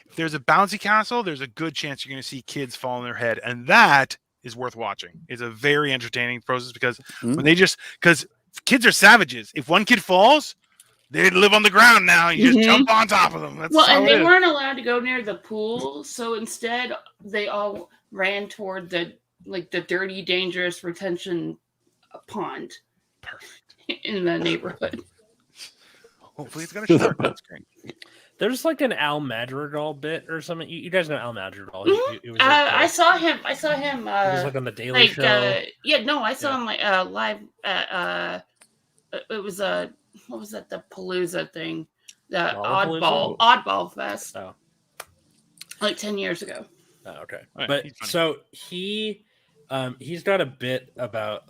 if there's a bouncy castle, there's a good chance you're going to see kids fall on their head. And that is worth watching. It's a very entertaining process because because kids are savages. If one kid falls, they live on the ground now. You just jump on top of them. That's Well, how and it they is. weren't allowed to go near the pool, so instead they all ran toward the dirty, dangerous retention pond Perfect. in the neighborhood. Hopefully it's going to shark. That's great. There's like an Al Madrigal bit or something. You guys know Al Madrigal. He was I saw him. he was like on the Daily like Show. I saw Yeah. him like live at it was what was that, the Palooza thing, the Lollapalooza? Oddball Fest, Oh. like 10 years ago. Oh, okay. Right, But he's funny. so he's got a bit about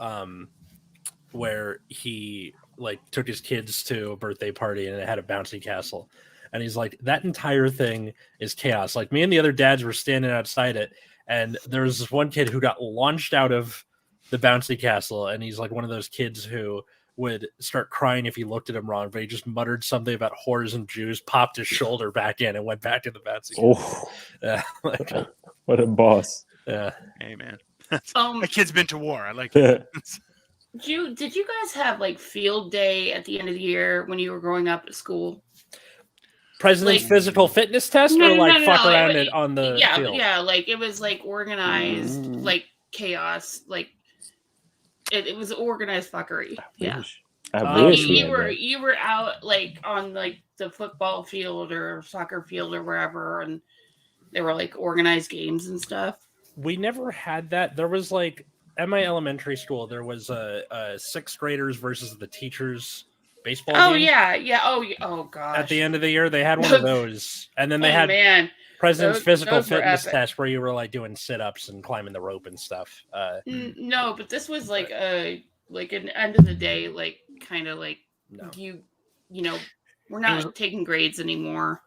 where he like took his kids to a birthday party and it had a bouncy castle. And he's like, that entire thing is chaos. Like me and the other dads were standing outside it, and there was this one kid who got launched out of the bouncy castle, and he's like one of those kids who would start crying if he looked at him wrong, but he just muttered something about whores and Jews, popped his shoulder back in, and went back to the bouncy castle. Oh, Yeah, like, what a boss. yeah. Hey man, Um, my kid's been to war. I like it. did you guys have like field day at the end of the year when you were growing up at school? President's Like- physical fitness test, or like fuck around it on the yeah, field? yeah, like it was like organized, Mm. like chaos, like it was organized fuckery. Yeah. I Oh, wish we you had were that. you were out like on like the football field or soccer field or wherever, and there were like organized games and stuff. We never had that. There was like at my elementary school, there was a sixth graders versus the teachers baseball Oh game. yeah. Oh gosh. At the end of the year, they had one of those, and then they had man, President's physical those were fitness epic. test where you were like doing sit-ups and climbing the rope and stuff. No, but this was like an end of the day, like kind of like No. you know, we're not taking grades anymore.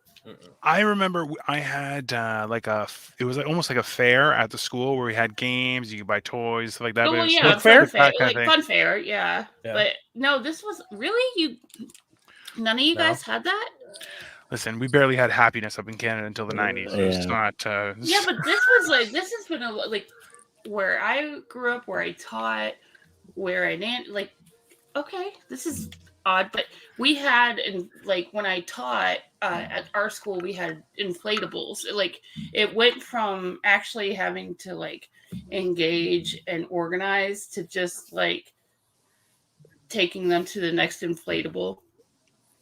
I remember I had it was like almost like a fair at the school where we had games, you could buy toys, stuff like that. Oh, but it well, was yeah, Book fair? fun fair, that kind of like thing. fun fair, yeah. Yeah. But no, this was really none of you No. guys had that. Listen, we barely had happiness up in Canada until the 90s. So it's Yeah. not. Yeah, but this has been like where I grew up, where I taught, where I like. Okay, this is odd, but we had and like when I taught at our school, we had inflatables. Like it went from actually having to like engage and organize to just like taking them to the next inflatable.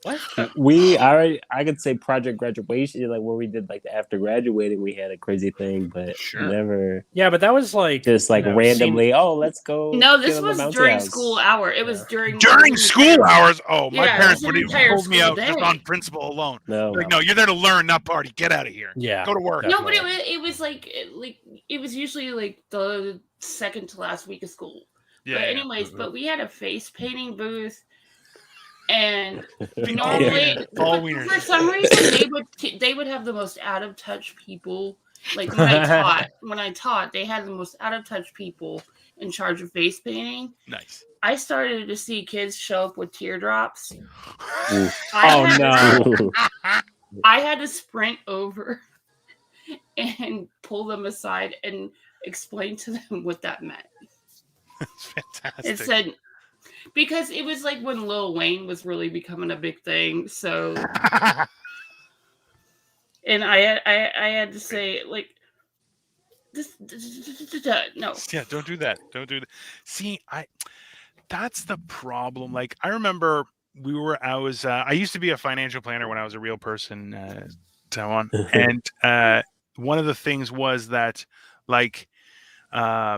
What? I could say project graduation, like where we did like after graduating, we had a crazy thing, but Sure. never Yeah, but that was like just like you know, randomly. Oh, let's go. No, get this on the was bouncy during house. school hour. It was Yeah. During school hours, oh, my Yeah, parents it was would an have entire pulled me school out just day. on principle alone. No, Like, no, you're there to learn, not party. Get out of here. Yeah. Go to work. No, but Definitely. it was like it was usually like the second to last week of school. Yeah. But yeah. anyways, Mhm. but we had a face painting booth, and Big normally, Fall but wieners. for some reason, they would have the most out of touch people. Like when I taught, they had the most out of touch people in charge of face painting. Nice. I started to see kids show up with teardrops. Ooh. I had to sprint over and pull them aside and explain to them what that meant. That's fantastic. It said because it was like when Lil Wayne was really becoming a big thing. So, and I had to say like this. No, Yeah, don't do that. Don't do that. See, that's the problem. Like, I remember I used to be a financial planner when I was a real person, Tyjuan. And one of the things was that, like, I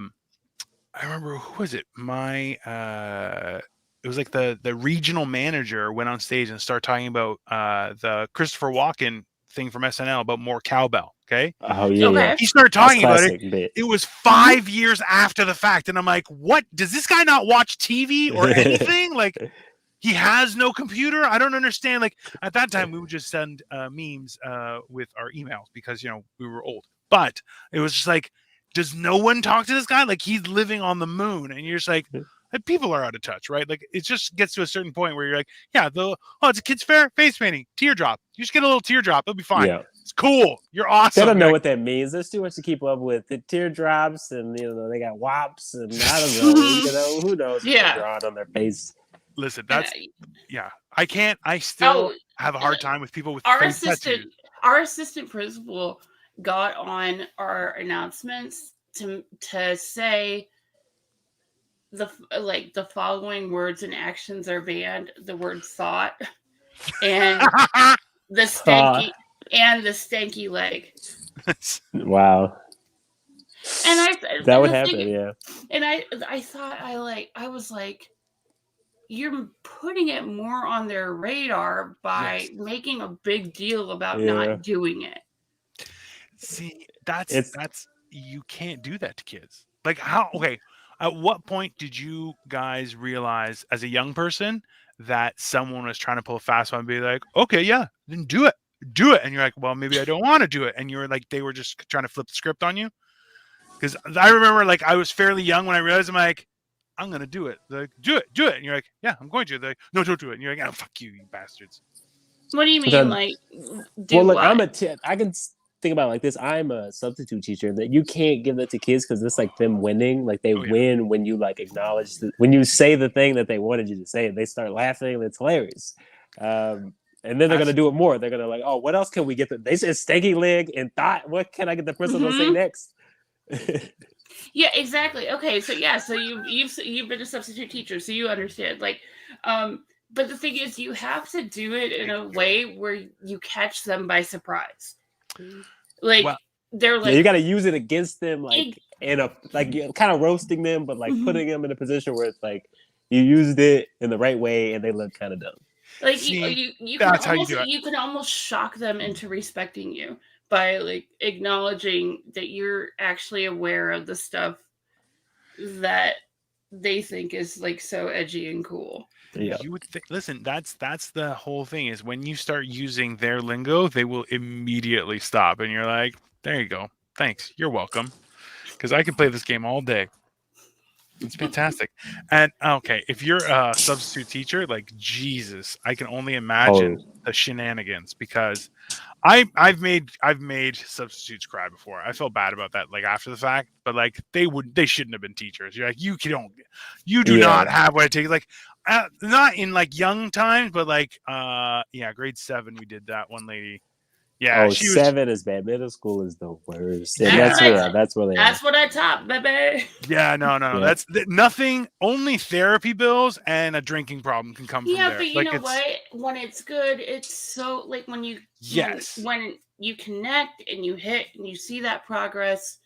remember, who was it? It was like the regional manager went on stage and started talking about the Christopher Walken thing from SNL about more cowbell. Okay. Oh yeah, Okay. yeah. He started talking about it. Classic bit. It was 5 years after the fact. And I'm like, what? Does this guy not watch TV or anything? Like, he has no computer? I don't understand. Like, at that time, we would just send memes with our emails because, we were old. But it was just like, does no one talk to this guy? Like, he's living on the moon. And you're just like, people are out of touch, right? Like, it just gets to a certain point where you're like, yeah, it's a kid's fair, face painting, teardrop. You just get a little teardrop. It'll be fine. Yeah. It's cool. You're awesome. They don't know Like, what that means. There's too much to keep up with. The teardrops, and they got wops, and I don't know. Who knows? What Yeah. they're drawing on their face. listen, that's yeah. I still have a hard time with people with our face assistant tattoos. our assistant principal got on our announcements to say the following words and actions are banned: the word thought and the stanky leg. Wow. And That would happen, yeah. And I thought I was like, you're putting it more on their radar by making a big deal about not doing it. See, that's you can't do that to kids. Like how? Okay, at what point did you guys realize as a young person that someone was trying to pull a fast one and be like, okay, yeah, then do it, and you're like, well, maybe I don't want to do it, and you were like, they were just trying to flip the script on you? Because I remember, like, I was fairly young when I realized, I'm like, I'm gonna do it. They're like, do it, and you're like, yeah, I'm going to. They're like, no, don't do it, and you're like, oh, fuck you, you bastards. What do you mean, Then- like, do Well, look, what? I can think about it like this. I'm a substitute teacher that you can't give that to kids because it's like them winning. Like they Oh, yeah. win when you like acknowledge when you say the thing that they wanted you to say, and they start laughing, and it's hilarious. And then they're gonna do it more. They're gonna like, oh, what else can we get? They said stanky leg and thought. What can I get the principal to say next? Yeah, exactly. Okay, so yeah, so you've been a substitute teacher, so you understand. Like, but the thing is, you have to do it in a way where you catch them by surprise. Like Well, they're like, Yeah, you got to use it against them, like in a like kind of roasting them, but like Mhm. putting them in a position where it's like you used it in the right way and they look kind of dumb. like See, you can that's how you almost do it. you can almost shock them into respecting you by like acknowledging that you're actually aware of the stuff that they think is like so edgy and cool. Yeah, You would listen. That's the whole thing. Is when you start using their lingo, they will immediately stop, and you're like, there you go. Thanks. You're welcome. Because I can play this game all day. It's fantastic. And okay, if you're a substitute teacher, like Jesus, I can only imagine the shenanigans because I've made substitutes cry before. I felt bad about that, like after the fact, but like they shouldn't have been teachers. You're like you do not have what it takes. Like not in like young times, but like yeah, grade 7 we did that one lady. Yeah, she was 7 is bad. Middle school is the worst. And Yeah. that's where they are. That's what I taught, baby. Yeah, no. Yeah. That's nothing. Only therapy bills and a drinking problem can come from Yeah, there. but you Like, know it's, what? When it's good, it's so like when you Yes. when you connect and you hit and you see that progress,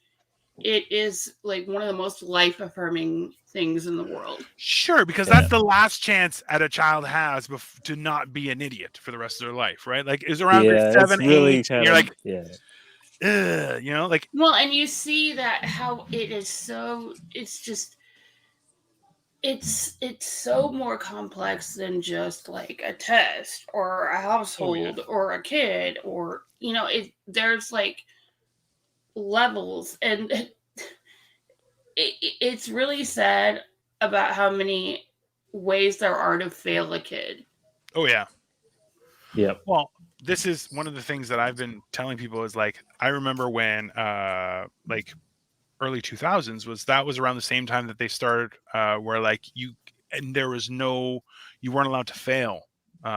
it is like one of the most life affirming things in the world. Sure, because Yeah. that's the last chance that a child has to not be an idiot for the rest of their life, right? Like, is around grade Yeah, 7, it's really 8, kind and you're of like, yeah. ugh, you know, like, Well, and you see that how it is so it's just it's so more complex than just like a test or a household or a kid or there's like levels and it's really sad about how many ways there are to fail a kid. oh yeah. Yep. Well, this is one of the things that I've been telling people is like, I remember when like early 2000s was around the same time that they started where like you weren't allowed to fail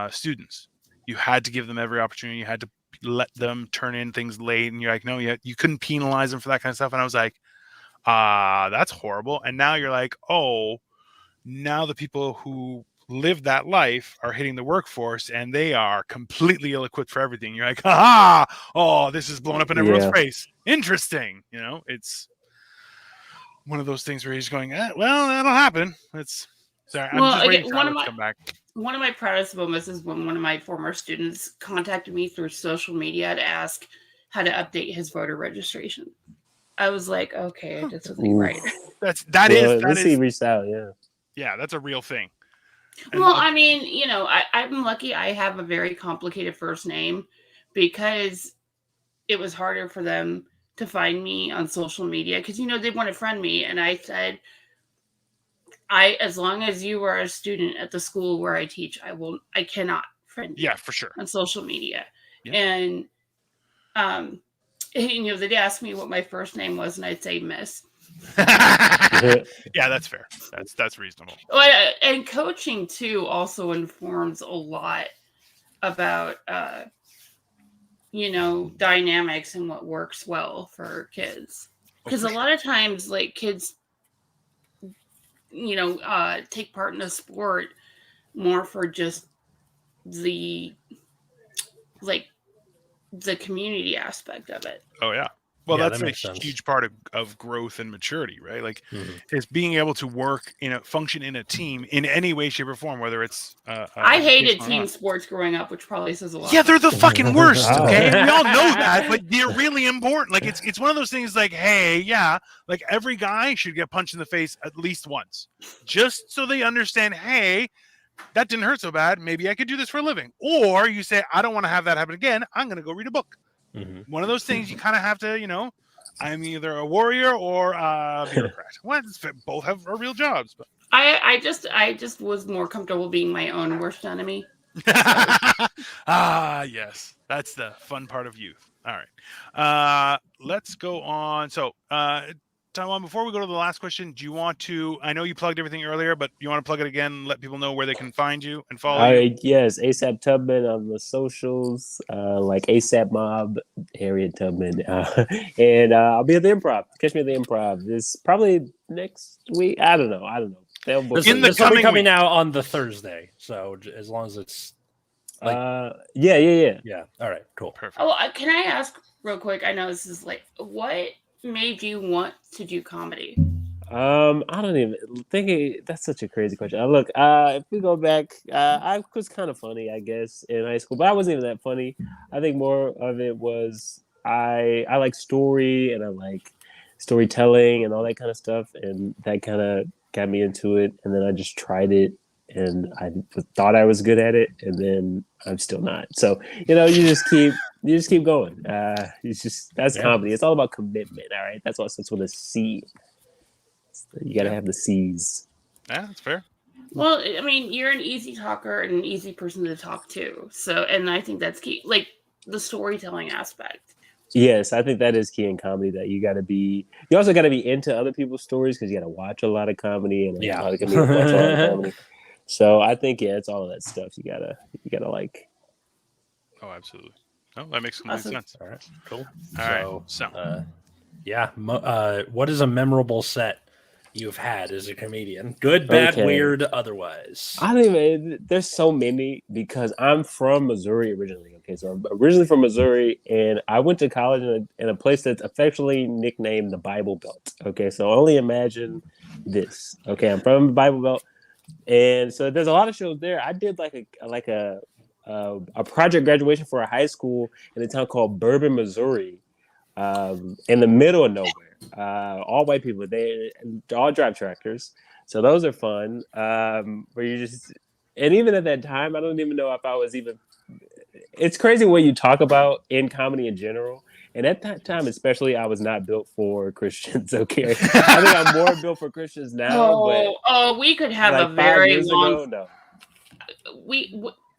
students. You had to give them every opportunity. You had to let them turn in things late, and you're like, no, you couldn't penalize them for that kind of stuff. And I was like, that's horrible. And now you're like, oh, now the people who live that life are hitting the workforce and they are completely ill-equipped for everything. You're like, ha! Oh, this is blown up in everyone's face. Interesting. You know, it's one of those things where he's going, well, that'll happen. Sorry, I'm just waiting for Alex to come back. One of my proudest moments is when one of my former students contacted me through social media to ask how to update his voter registration. I was like, okay, I did something right. That is. He reached out, yeah. Yeah, that's a real thing. Well, I mean, I'm lucky I have a very complicated first name because it was harder for them to find me on social media because, they want to friend me. And I said, as long as you are a student at the school where I teach, I cannot friend you. Yeah, for sure. On social media. Yeah. And, they'd ask me what my first name was and I'd say Miss. Yeah, that's fair. That's reasonable. And coaching too also informs a lot about dynamics and what works well for kids, because a lot of times like kids take part in a sport more for just the community aspect of it. Oh yeah. Well, Yeah, that's that a makes sense. huge part of growth and maturity, right? Like, Mhm. is being able to work function in a team in any way, shape, or form, whether it's I hated educational or team not. sports growing up, which probably says a lot. Yeah, they're the about fucking worst. Oh. Okay, we all know that, but they're really important. Like, it's one of those things. Like, hey, yeah, like every guy should get punched in the face at least once, just so they understand. Hey, that didn't hurt so bad. Maybe I could do this for a living. Or you say, I don't want to have that happen again. I'm going to go read a book. Mhm. One of those things you kind of have to, I'm either a warrior or a bureaucrat. Well, both have real jobs. But I just was more comfortable being my own worst enemy. yes, that's the fun part of youth. All right, let's go on. So, Taiwan, before we go to the last question, do you want to? I know you plugged everything earlier, but you want to plug it again? Let people know where they can find you and follow you. Yes, ASAP Tubman on the socials, like ASAP Mob, Harriet Tubman, and I'll be at the Improv. Catch me at the Improv. This probably next week. I don't know. They'll book This, In me. the this will be coming coming week. out on the Thursday, so as long as it's Yeah. yeah. All right, cool. Perfect. Oh, can I ask real quick? I know this is like, what made you want to do comedy? I don't even think that's such a crazy question. Look, if we go back, I was kind of funny, I guess, in high school, but I wasn't even that funny. I think more of it was I like story and I like storytelling and all that kind of stuff, and that kind of got me into it. And then I just tried it, and I thought I was good at it, and then I'm still not. So you just keep going. That's Yeah. comedy. It's all about commitment. All right, that's what starts with a C. You gotta have the C's. Yeah, that's fair. Well, I mean, you're an easy talker and an easy person to talk to. So, and I think that's key. Like the storytelling aspect. Yes, I think that is key in comedy. That you also gotta be into other people's stories because you gotta watch a lot of comedy and Yeah. a lot of comedians watch a lot of comedy. So I think it's all of that stuff. You gotta like. Oh, absolutely. No, that makes complete Awesome. sense. All right, cool. All right, so. Yeah. What is a memorable set you've had as a comedian? Good, bad, Okay. weird, otherwise. I don't even. There's so many because I'm from Missouri originally. Okay, so I'm originally from Missouri, and I went to college in a place that's affectionately nicknamed the Bible Belt. Okay, so only imagine this. Okay, I'm from the Bible Belt, and so there's a lot of shows there. I did like a project graduation for a high school in a town called Bourbon, Missouri, in the middle of nowhere. All white people. They all drive tractors. So those are fun. Where you just, and even at that time, I don't even know if I was even. It's crazy what you talk about in comedy in general, and at that time, especially, I was not built for Christians. Okay, I think I'm more built for Christians now. But We could have like a 5 very years long. ago, no.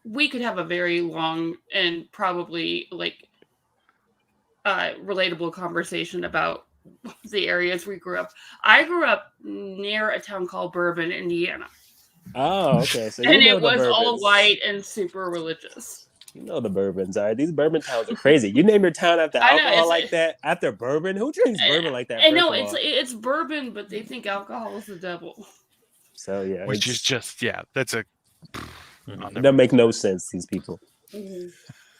We could have a very long and probably like relatable conversation about the areas we grew up. I grew up near a town called Bourbon, Indiana. Oh, okay. So And you know it the was all Bourbons. white and super religious. You know the Bourbons. All right, these bourbon towns are crazy. You name your town after I know, alcohol like that, after bourbon. Who drinks bourbon like that? I know first of all? it's bourbon, but they think alcohol is the devil. So yeah, Which is just that's a. it doesn't make no sense. These people.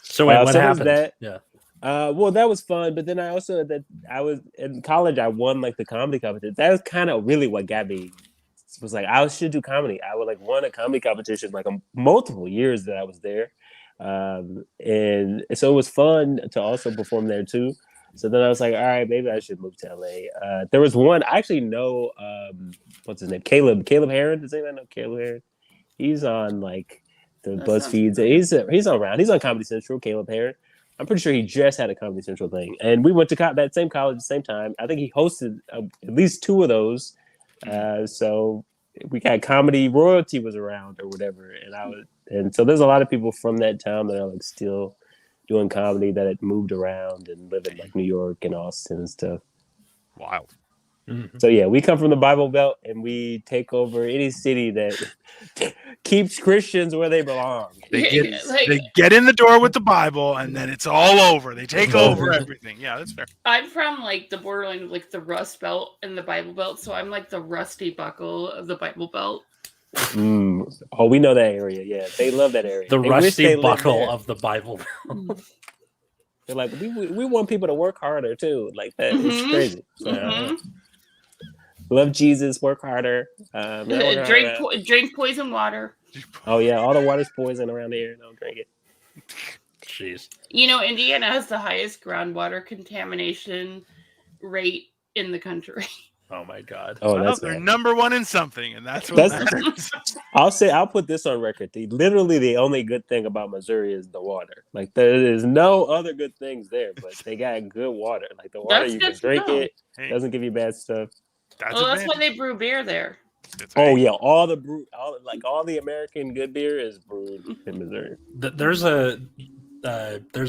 So wait, what so there's happened? that. Yeah. Well, that was fun, but then I also I was in college. I won like the comedy competition. That was kind of really what got me. Was like I should do comedy. I would like won a comedy competition like multiple years that I was there, and so it was fun to also perform there too. So then I was like, all right, maybe I should move to LA. There was one I actually know. What's his name? Caleb Heron. Does anyone know Caleb Heron? He's on like the BuzzFeeds. He's around. He's on Comedy Central. Caleb Heron. I'm pretty sure he just had a Comedy Central thing, and we went to that same college at the same time. I think he hosted at least 2 of those. So we got comedy royalty was around or whatever, and so there's a lot of people from that town that are like still doing comedy that had moved around and live in like New York and Austin and stuff. Wild. Mm-hmm. So yeah, we come from the Bible Belt and we take over any city that keeps Christians where they belong. They get in the door with the Bible and then it's all over. They take over everything. Yeah, that's fair. I'm from like the borderline of like the Rust Belt and the Bible Belt, so I'm like the rusty buckle of the Bible Belt. Oh, we know that area. Yeah, they love that area. The rusty buckle of the Bible Belt. They're like, we want people to work harder too. Like that, it's Mhm. crazy. So, Mhm. love Jesus, work harder. Not work harder. Drink poison water. Oh yeah, all the water's poison around here. Don't drink it. Jeez. You know, Indiana has the highest groundwater contamination rate in the country. Oh my God. Oh, Well, that's they're bad. number one in something, and that's what That's- matters. I'll put this on record. Literally, the only good thing about Missouri is the water. Like there is no other good things there, but they got good water. Like the water, That's you good can to drink know. it. Hey, Doesn't give you bad stuff. Well, that's why they brew beer there. Oh yeah, all the American good beer is brewed in Missouri. There's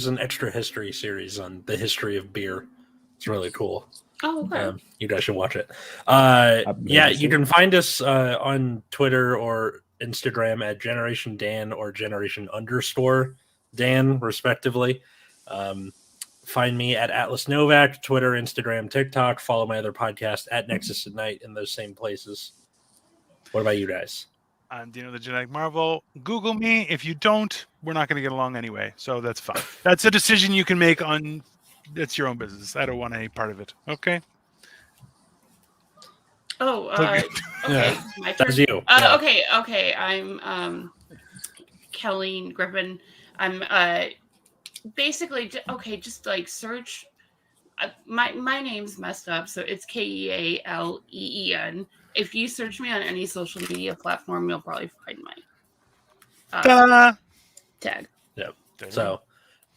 an extra history series on the history of beer. It's really cool. Oh, okay. You guys should watch it. Maybe You see. can find us on Twitter or Instagram at Generation Dan or Generation_Dan, respectively. Find me at Atlas Novak, Twitter, Instagram, TikTok. Follow my other podcast at Nexus at Night in those same places. What about you guys? I'm Dino the Genetic Marvel. Google me. If you don't, we're not going to get along anyway. So that's fine. That's a decision you can make on. It's your own business. I don't want any part of it. Okay. Oh, Okay. okay. Yeah. My turn. That's you. Yeah. Okay. I'm Kelleen Griffin. I'm basically just like search. My name's messed up, so it's Kealeen. If you search me on any social media platform, you'll probably find my tag. Yep. So,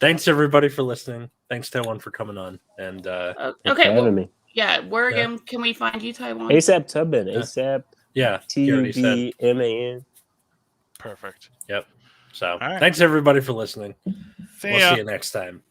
thanks everybody for listening. Thanks Tyjuan for coming on. And Thanks Okay, for having me. yeah, where again can we find you, Tyjuan? ASAP Tubman. ASAP yeah, you already said. TUBMAN. Perfect. Yep. So, right. thanks everybody for listening. See We'll ya. see you next time.